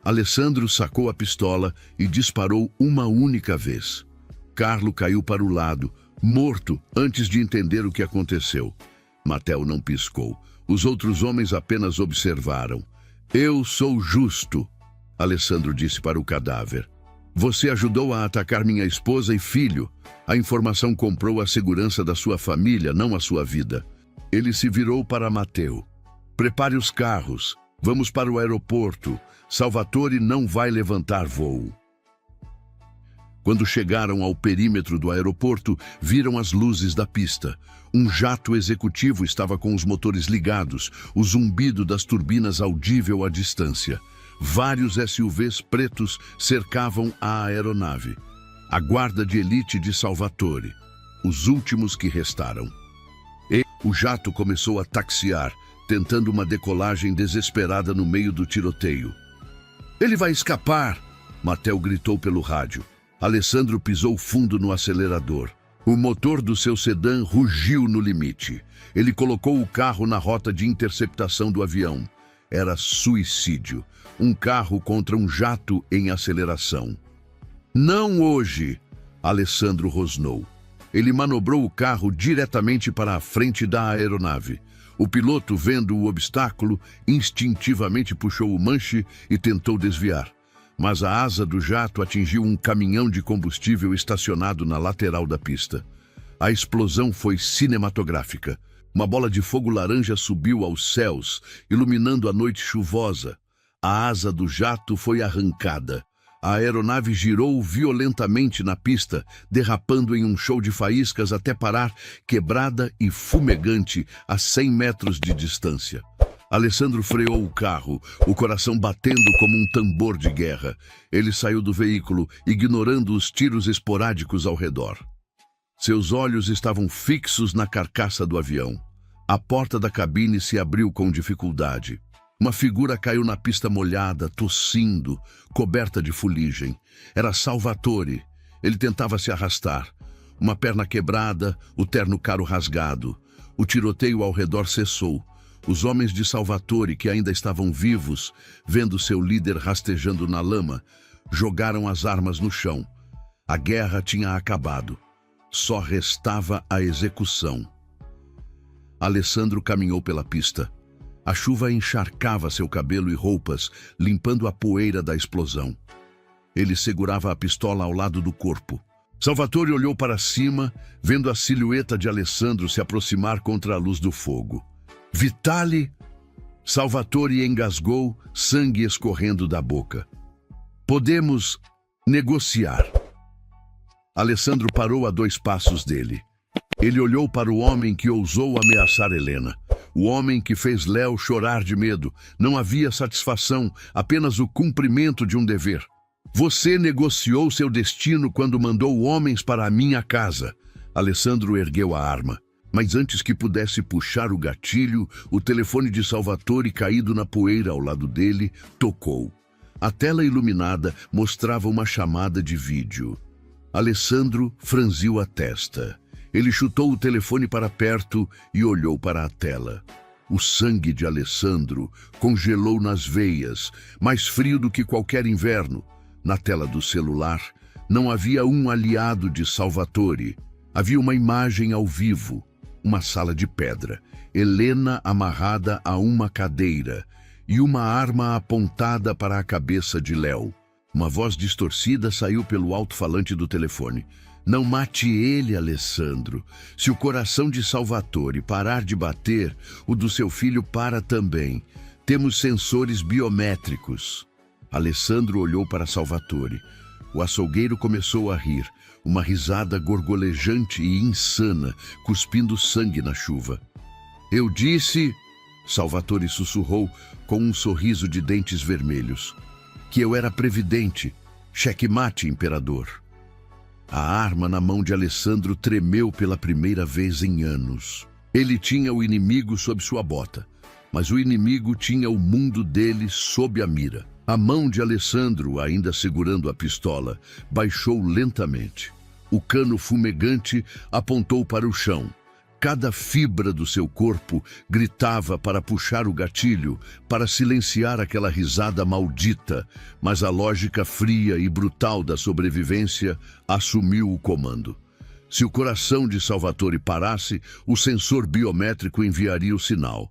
A: Alessandro sacou a pistola e disparou uma única vez. Carlo caiu para o lado, morto, antes de entender o que aconteceu. Matteo não piscou. Os outros homens apenas observaram. Eu sou justo, Alessandro disse para o cadáver. Você ajudou a atacar minha esposa e filho. A informação comprou a segurança da sua família, não a sua vida. Ele se virou para Matteo. Prepare os carros. Vamos para o aeroporto. Salvatore não vai levantar voo. Quando chegaram ao perímetro do aeroporto, viram as luzes da pista. Um jato executivo estava com os motores ligados, o zumbido das turbinas audível à distância. Vários SUVs pretos cercavam a aeronave. A guarda de elite de Salvatore, os últimos que restaram. E o jato começou a taxiar, tentando uma decolagem desesperada no meio do tiroteio. Ele vai escapar! Matteo gritou pelo rádio. Alessandro pisou fundo no acelerador. O motor do seu sedã rugiu no limite. Ele colocou o carro na rota de interceptação do avião. Era suicídio. Um carro contra um jato em aceleração. Não hoje! Alessandro rosnou. Ele manobrou o carro diretamente para a frente da aeronave. O piloto, vendo o obstáculo, instintivamente puxou o manche e tentou desviar. Mas a asa do jato atingiu um caminhão de combustível estacionado na lateral da pista. A explosão foi cinematográfica. Uma bola de fogo laranja subiu aos céus, iluminando a noite chuvosa. A asa do jato foi arrancada. A aeronave girou violentamente na pista, derrapando em um show de faíscas até parar, quebrada e fumegante, a 100 metros de distância. Alessandro freou o carro, o coração batendo como um tambor de guerra. Ele saiu do veículo, ignorando os tiros esporádicos ao redor. Seus olhos estavam fixos na carcaça do avião. A porta da cabine se abriu com dificuldade. Uma figura caiu na pista molhada, tossindo, coberta de fuligem. Era Salvatore. Ele tentava se arrastar. Uma perna quebrada, o terno caro rasgado. O tiroteio ao redor cessou. Os homens de Salvatore, que ainda estavam vivos, vendo seu líder rastejando na lama, jogaram as armas no chão. A guerra tinha acabado. Só restava a execução. Alessandro caminhou pela pista. A chuva encharcava seu cabelo e roupas, limpando a poeira da explosão. Ele segurava a pistola ao lado do corpo. Salvatore olhou para cima, vendo a silhueta de Alessandro se aproximar contra a luz do fogo. Vitali! Salvatore engasgou, sangue escorrendo da boca. Podemos negociar. Alessandro parou a 2 passos dele. Ele olhou para o homem que ousou ameaçar Helena. O homem que fez Léo chorar de medo. Não havia satisfação, apenas o cumprimento de um dever. Você negociou seu destino quando mandou homens para a minha casa. Alessandro ergueu a arma. Mas antes que pudesse puxar o gatilho, o telefone de Salvatore, caído na poeira ao lado dele, tocou. A tela iluminada mostrava uma chamada de vídeo. Alessandro franziu a testa. Ele chutou o telefone para perto e olhou para a tela. O sangue de Alessandro congelou nas veias, mais frio do que qualquer inverno. Na tela do celular, não havia um aliado de Salvatore. Havia uma imagem ao vivo, uma sala de pedra, Helena amarrada a uma cadeira e uma arma apontada para a cabeça de Léo. Uma voz distorcida saiu pelo alto-falante do telefone. Não mate ele, Alessandro. Se o coração de Salvatore parar de bater, o do seu filho para também. Temos sensores biométricos. Alessandro olhou para Salvatore. O açougueiro começou a rir, uma risada gorgolejante e insana, cuspindo sangue na chuva. Eu disse, Salvatore sussurrou com um sorriso de dentes vermelhos, que eu era previdente. Checkmate, imperador. A arma na mão de Alessandro tremeu pela primeira vez em anos. Ele tinha o inimigo sob sua bota, mas o inimigo tinha o mundo dele sob a mira. A mão de Alessandro, ainda segurando a pistola, baixou lentamente. O cano fumegante apontou para o chão. Cada fibra do seu corpo gritava para puxar o gatilho, para silenciar aquela risada maldita, mas a lógica fria e brutal da sobrevivência assumiu o comando. Se o coração de Salvatore parasse, o sensor biométrico enviaria o sinal.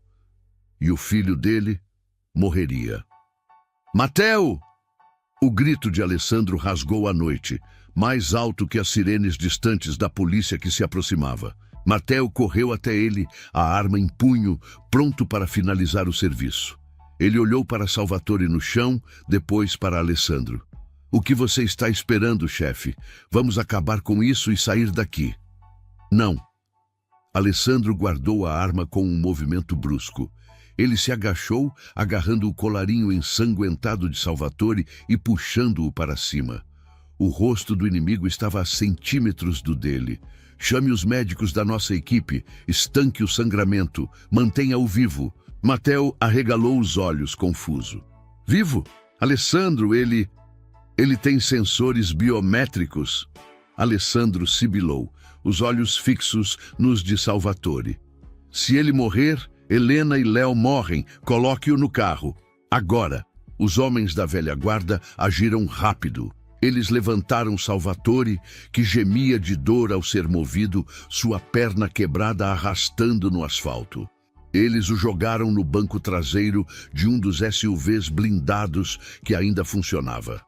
A: E o filho dele morreria. Mateo! O grito de Alessandro rasgou a noite, mais alto que as sirenes distantes da polícia que se aproximava. Mateo correu até ele, a arma em punho, pronto para finalizar o serviço. Ele olhou para Salvatore no chão, depois para Alessandro. O que você está esperando, chefe? Vamos acabar com isso e sair daqui. Não. Alessandro guardou a arma com um movimento brusco. Ele se agachou, agarrando o colarinho ensanguentado de Salvatore e puxando-o para cima. O rosto do inimigo estava a centímetros do dele. Chame os médicos da nossa equipe, estanque o sangramento, mantenha-o vivo. Mateo arregalou os olhos, confuso. Vivo? Alessandro, ele tem sensores biométricos. Alessandro sibilou, os olhos fixos nos de Salvatore. Se ele morrer, Helena e Léo morrem. Coloque-o no carro. Agora. Os homens da velha guarda agiram rápido. Eles levantaram Salvatore, que gemia de dor ao ser movido, sua perna quebrada arrastando no asfalto. Eles o jogaram no banco traseiro de um dos SUVs blindados que ainda funcionava.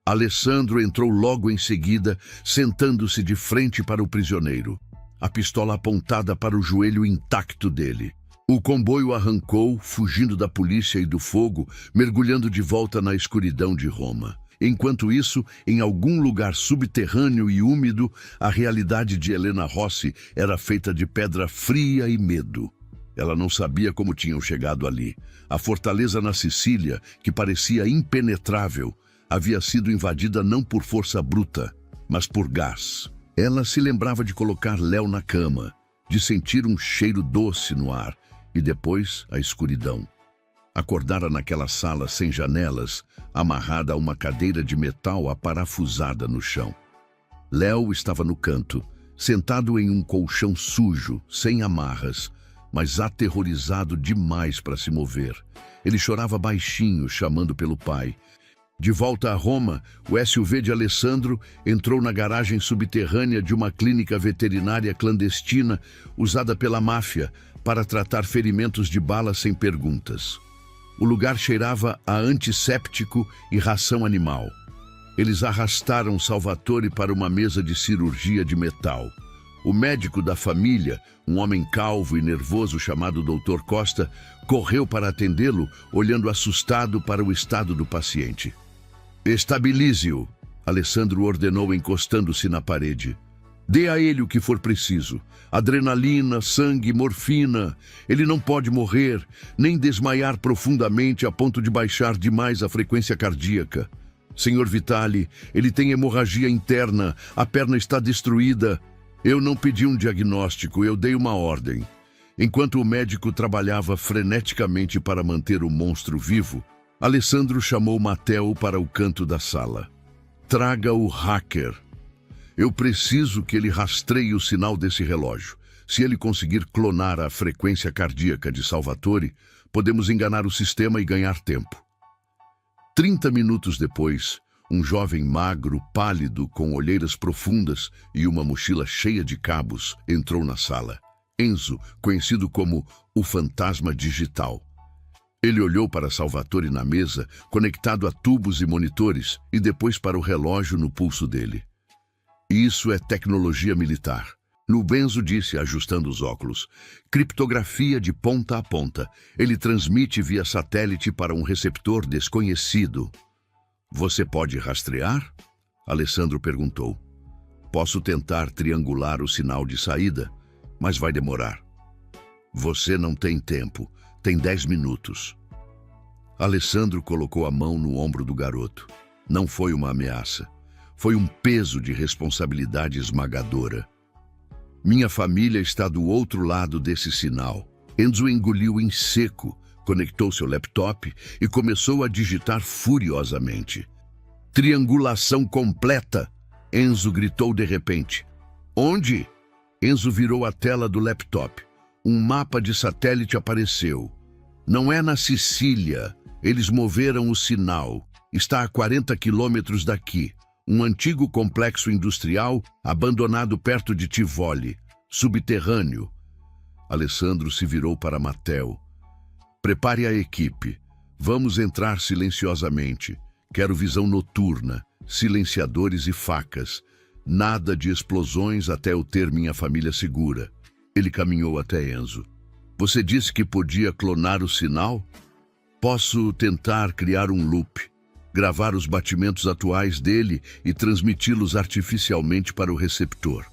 A: Alessandro entrou logo em seguida, sentando-se de frente para o prisioneiro, a pistola apontada para o joelho intacto dele. O comboio arrancou, fugindo da polícia e do fogo, mergulhando de volta na escuridão de Roma. Enquanto isso, em algum lugar subterrâneo e úmido, a realidade de Helena Rossi era feita de pedra fria e medo. Ela não sabia como tinham chegado ali. A fortaleza na Sicília, que parecia impenetrável, havia sido invadida não por força bruta, mas por gás. Ela se lembrava de colocar Léo na cama, de sentir um cheiro doce no ar, e depois a escuridão. Acordara naquela sala sem janelas, amarrada a uma cadeira de metal aparafusada no chão. Léo estava no canto, sentado em um colchão sujo, sem amarras, mas aterrorizado demais para se mover. Ele chorava baixinho, chamando pelo pai. De volta a Roma, o SUV de Alessandro entrou na garagem subterrânea de uma clínica veterinária clandestina usada pela máfia para tratar ferimentos de bala sem perguntas. O lugar cheirava a antisséptico e ração animal. Eles arrastaram Salvatore para uma mesa de cirurgia de metal. O médico da família, um homem calvo e nervoso chamado Dr. Costa, correu para atendê-lo, olhando assustado para o estado do paciente. Estabilize-o, Alessandro ordenou encostando-se na parede. Dê a ele o que for preciso. Adrenalina, sangue, morfina. Ele não pode morrer, nem desmaiar profundamente a ponto de baixar demais a frequência cardíaca. Senhor Vitali, ele tem hemorragia interna, a perna está destruída. Eu não pedi um diagnóstico, eu dei uma ordem. Enquanto o médico trabalhava freneticamente para manter o monstro vivo, Alessandro chamou Matteo para o canto da sala. Traga o hacker. Eu preciso que ele rastreie o sinal desse relógio. Se ele conseguir clonar a frequência cardíaca de Salvatore, podemos enganar o sistema e ganhar tempo. 30 minutos depois, um jovem magro, pálido, com olheiras profundas e uma mochila cheia de cabos, entrou na sala. Enzo, conhecido como o fantasma digital. Ele olhou para Salvatore na mesa, conectado a tubos e monitores, e depois para o relógio no pulso dele. Isso é tecnologia militar. Nubenzo disse, ajustando os óculos. Criptografia de ponta a ponta. Ele transmite via satélite para um receptor desconhecido. Você pode rastrear? Alessandro perguntou. Posso tentar triangular o sinal de saída, mas vai demorar. Você não tem tempo. Tem 10 minutos. Alessandro colocou a mão no ombro do garoto. Não foi uma ameaça. Foi um peso de responsabilidade esmagadora. Minha família está do outro lado desse sinal. Enzo engoliu em seco, conectou seu laptop e começou a digitar furiosamente. Triangulação completa! Enzo gritou de repente. Onde? Enzo virou a tela do laptop. Um mapa de satélite apareceu. Não é na Sicília. Eles moveram o sinal. Está a 40 quilômetros daqui. Um antigo complexo industrial abandonado perto de Tivoli, subterrâneo. Alessandro se virou para Matteo. Prepare a equipe. Vamos entrar silenciosamente. Quero visão noturna, silenciadores e facas. Nada de explosões até eu ter minha família segura. Ele caminhou até Enzo. Você disse que podia clonar o sinal? Posso tentar criar um loop. Gravar os batimentos atuais dele e transmiti-los artificialmente para o receptor.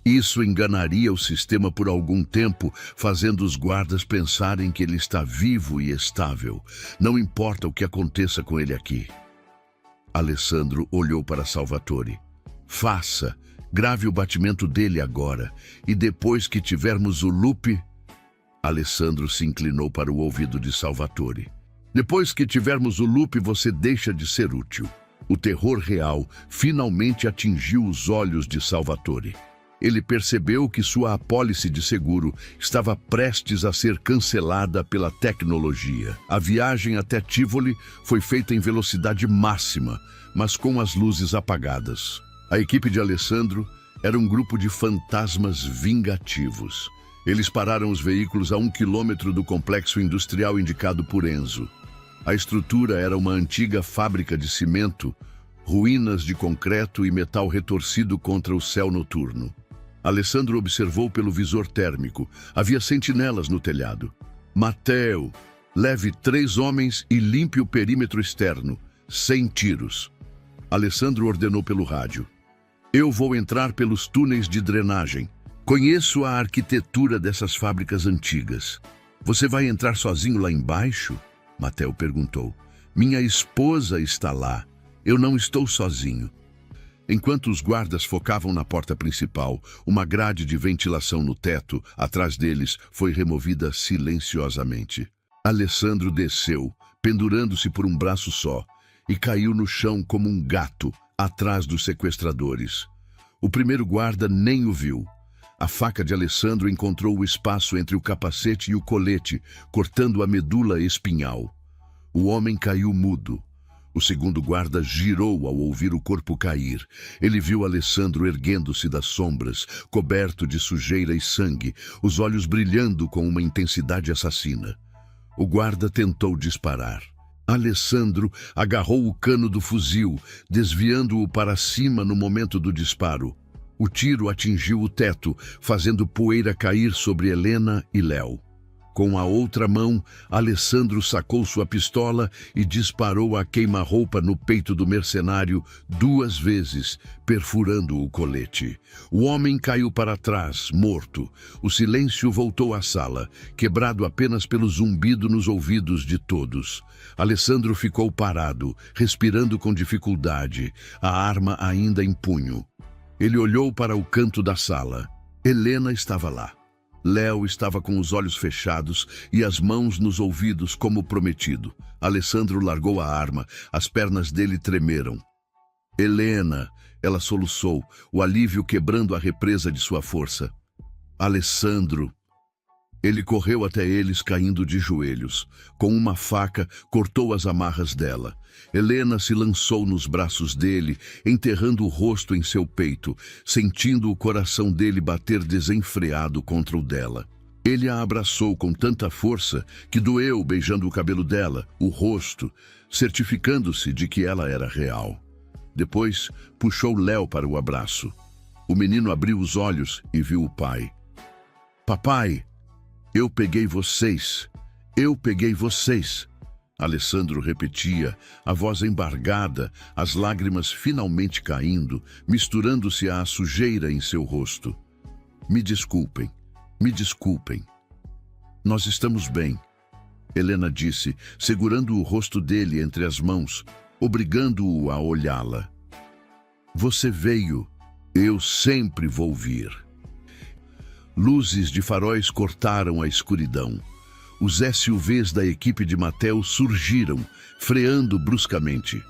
A: Isso enganaria o sistema por algum tempo, fazendo os guardas pensarem que ele está vivo e estável. Não importa o que aconteça com ele aqui. Alessandro olhou para Salvatore. Faça, grave o batimento dele agora, e depois que tivermos o loop... Alessandro se inclinou para o ouvido de Salvatore. Depois que tivermos o loop, você deixa de ser útil. O terror real finalmente atingiu os olhos de Salvatore. Ele percebeu que sua apólice de seguro estava prestes a ser cancelada pela tecnologia. A viagem até Tivoli foi feita em velocidade máxima, mas com as luzes apagadas. A equipe de Alessandro era um grupo de fantasmas vingativos. Eles pararam os veículos a 1 quilômetro do complexo industrial indicado por Enzo. A estrutura era uma antiga fábrica de cimento, ruínas de concreto e metal retorcido contra o céu noturno. Alessandro observou pelo visor térmico. Havia sentinelas no telhado. Matteo, leve 3 homens e limpe o perímetro externo, sem tiros. Alessandro ordenou pelo rádio. Eu vou entrar pelos túneis de drenagem. Conheço a arquitetura dessas fábricas antigas. Você vai entrar sozinho lá embaixo? Matteo perguntou. Minha esposa está lá. Eu não estou sozinho. Enquanto os guardas focavam na porta principal, uma grade de ventilação no teto, atrás deles, foi removida silenciosamente. Alessandro desceu, pendurando-se por um braço só, e caiu no chão como um gato, atrás dos sequestradores. O primeiro guarda nem o viu. A faca de Alessandro encontrou o espaço entre o capacete e o colete, cortando a medula espinhal. O homem caiu mudo. O segundo guarda girou ao ouvir o corpo cair. Ele viu Alessandro erguendo-se das sombras, coberto de sujeira e sangue, os olhos brilhando com uma intensidade assassina. O guarda tentou disparar. Alessandro agarrou o cano do fuzil, desviando-o para cima no momento do disparo. O tiro atingiu o teto, fazendo poeira cair sobre Helena e Léo. Com a outra mão, Alessandro sacou sua pistola e disparou a queima-roupa no peito do mercenário 2 vezes, perfurando o colete. O homem caiu para trás, morto. O silêncio voltou à sala, quebrado apenas pelo zumbido nos ouvidos de todos. Alessandro ficou parado, respirando com dificuldade, a arma ainda em punho. Ele olhou para o canto da sala. Helena estava lá. Léo estava com os olhos fechados e as mãos nos ouvidos como prometido. Alessandro largou a arma, as pernas dele tremeram. Helena, ela soluçou, o alívio quebrando a represa de sua força. Alessandro. Ele correu até eles caindo de joelhos. Com uma faca, cortou as amarras dela. Helena se lançou nos braços dele, enterrando o rosto em seu peito, sentindo o coração dele bater desenfreado contra o dela. Ele a abraçou com tanta força que doeu beijando o cabelo dela, o rosto, certificando-se de que ela era real. Depois, puxou Léo para o abraço. O menino abriu os olhos e viu o pai. Papai! Eu peguei vocês. Eu peguei vocês. Alessandro repetia, a voz embargada, as lágrimas finalmente caindo, misturando-se à sujeira em seu rosto. Me desculpem. Me desculpem. Nós estamos bem, Helena disse, segurando o rosto dele entre as mãos, obrigando-o a olhá-la. Você veio. Eu sempre vou vir. Luzes de faróis cortaram a escuridão. Os SUVs da equipe de Mattel surgiram, freando bruscamente.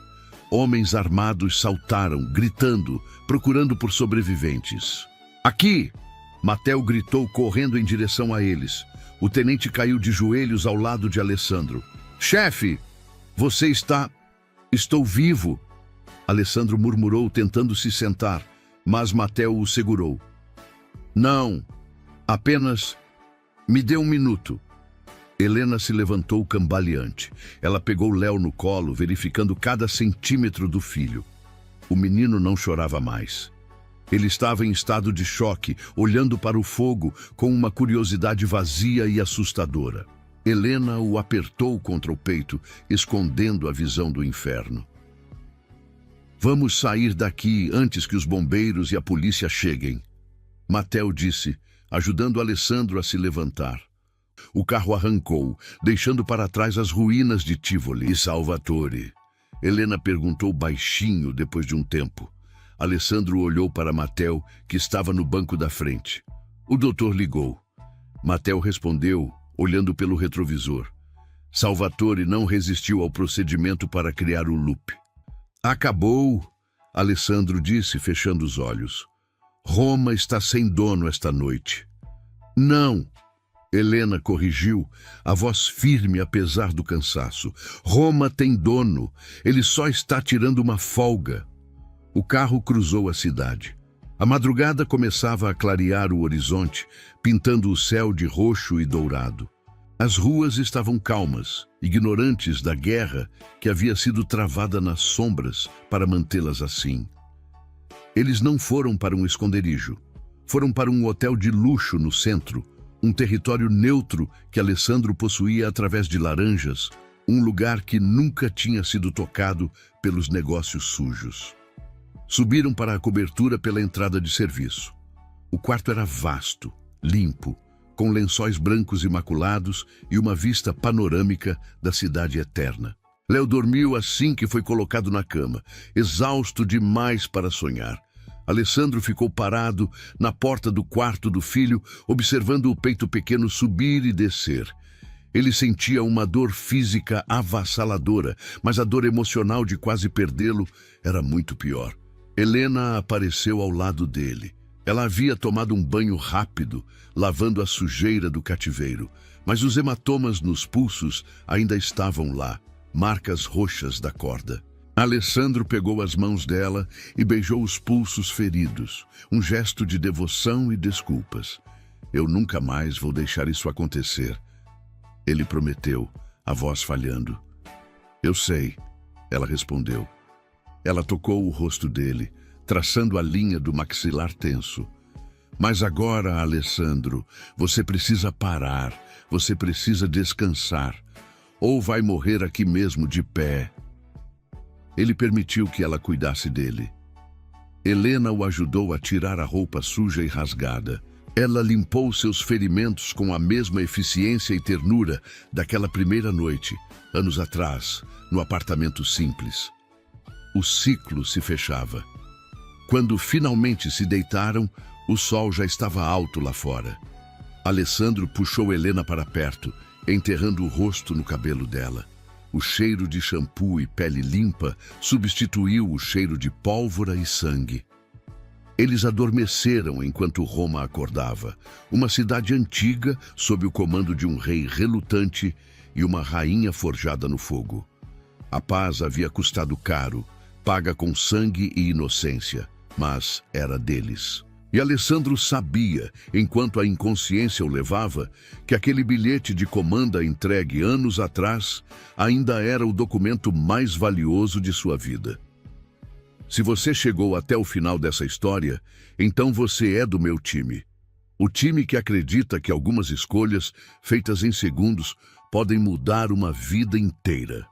A: Homens armados saltaram, gritando, procurando por sobreviventes. Aqui! Mattel gritou, correndo em direção a eles. O tenente caiu de joelhos ao lado de Alessandro. Chefe! Você está... Estou vivo! Alessandro murmurou, tentando se sentar, mas Mattel o segurou. Não! Apenas me dê 1 minuto. Helena se levantou cambaleante. Ela pegou Léo no colo, verificando cada centímetro do filho. O menino não chorava mais. Ele estava em estado de choque, olhando para o fogo com uma curiosidade vazia e assustadora. Helena o apertou contra o peito, escondendo a visão do inferno. Vamos sair daqui antes que os bombeiros e a polícia cheguem, Mattel disse, ajudando Alessandro a se levantar. O carro arrancou, deixando para trás as ruínas de Tivoli e Salvatore. Helena perguntou baixinho depois de um tempo. Alessandro olhou para Mattel, que estava no banco da frente. O doutor ligou. Mattel respondeu, olhando pelo retrovisor. Salvatore não resistiu ao procedimento para criar o loop. Acabou, Alessandro disse, fechando os olhos. Roma está sem dono esta noite. Não, Helena corrigiu, a voz firme apesar do cansaço. Roma tem dono, ele só está tirando uma folga. O carro cruzou a cidade. A madrugada começava a clarear o horizonte, pintando o céu de roxo e dourado. As ruas estavam calmas, ignorantes da guerra que havia sido travada nas sombras para mantê-las assim. Eles não foram para um esconderijo. Foram para um hotel de luxo no centro, um território neutro que Alessandro possuía através de laranjas, um lugar que nunca tinha sido tocado pelos negócios sujos. Subiram para a cobertura pela entrada de serviço. O quarto era vasto, limpo, com lençóis brancos imaculados e uma vista panorâmica da cidade eterna. Léo dormiu assim que foi colocado na cama, exausto demais para sonhar. Alessandro ficou parado na porta do quarto do filho, observando o peito pequeno subir e descer. Ele sentia uma dor física avassaladora, mas a dor emocional de quase perdê-lo era muito pior. Helena apareceu ao lado dele. Ela havia tomado um banho rápido, lavando a sujeira do cativeiro, mas os hematomas nos pulsos ainda estavam lá, marcas roxas da corda. Alessandro pegou as mãos dela e beijou os pulsos feridos, um gesto de devoção e desculpas. Eu nunca mais vou deixar isso acontecer, ele prometeu, a voz falhando. Eu sei, ela respondeu. Ela tocou o rosto dele, traçando a linha do maxilar tenso. Mas agora, Alessandro, você precisa parar, você precisa descansar, ou vai morrer aqui mesmo de pé. Ele permitiu que ela cuidasse dele. Helena o ajudou a tirar a roupa suja e rasgada. Ela limpou seus ferimentos com a mesma eficiência e ternura daquela primeira noite, anos atrás, no apartamento simples. O ciclo se fechava. Quando finalmente se deitaram, o sol já estava alto lá fora. Alessandro puxou Helena para perto, enterrando o rosto no cabelo dela. O cheiro de shampoo e pele limpa substituiu o cheiro de pólvora e sangue. Eles adormeceram enquanto Roma acordava, uma cidade antiga sob o comando de um rei relutante e uma rainha forjada no fogo. A paz havia custado caro, paga com sangue e inocência, mas era deles. E Alessandro sabia, enquanto a inconsciência o levava, que aquele bilhete de comanda entregue anos atrás ainda era o documento mais valioso de sua vida. Se você chegou até o final dessa história, então você é do meu time. O time que acredita que algumas escolhas, feitas em segundos, podem mudar uma vida inteira.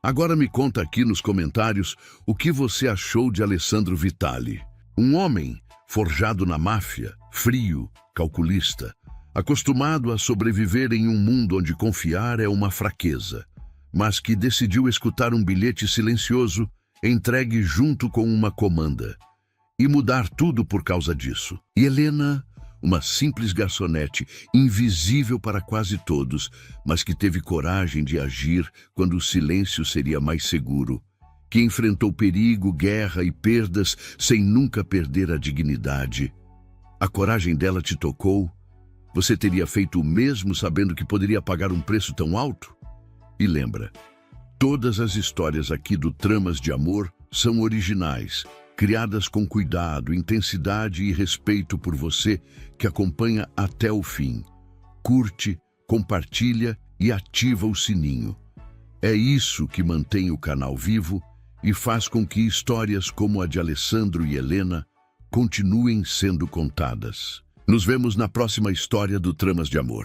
A: Agora me conta aqui nos comentários o que você achou de Alessandro Vitali. Um homem forjado na máfia, frio, calculista, acostumado a sobreviver em um mundo onde confiar é uma fraqueza, mas que decidiu escutar um bilhete silencioso entregue junto com uma comanda e mudar tudo por causa disso. E Helena, uma simples garçonete, invisível para quase todos, mas que teve coragem de agir quando o silêncio seria mais seguro, que enfrentou perigo, guerra e perdas sem nunca perder a dignidade. A coragem dela te tocou? Você teria feito o mesmo sabendo que poderia pagar um preço tão alto? E lembra, todas as histórias aqui do Tramas de Amor são originais, criadas com cuidado, intensidade e respeito por você que acompanha até o fim. Curte, compartilha e ativa o sininho. É isso que mantém o canal vivo e faz com que histórias como a de Alessandro e Helena continuem sendo contadas. Nos vemos na próxima história do Tramas de Amor.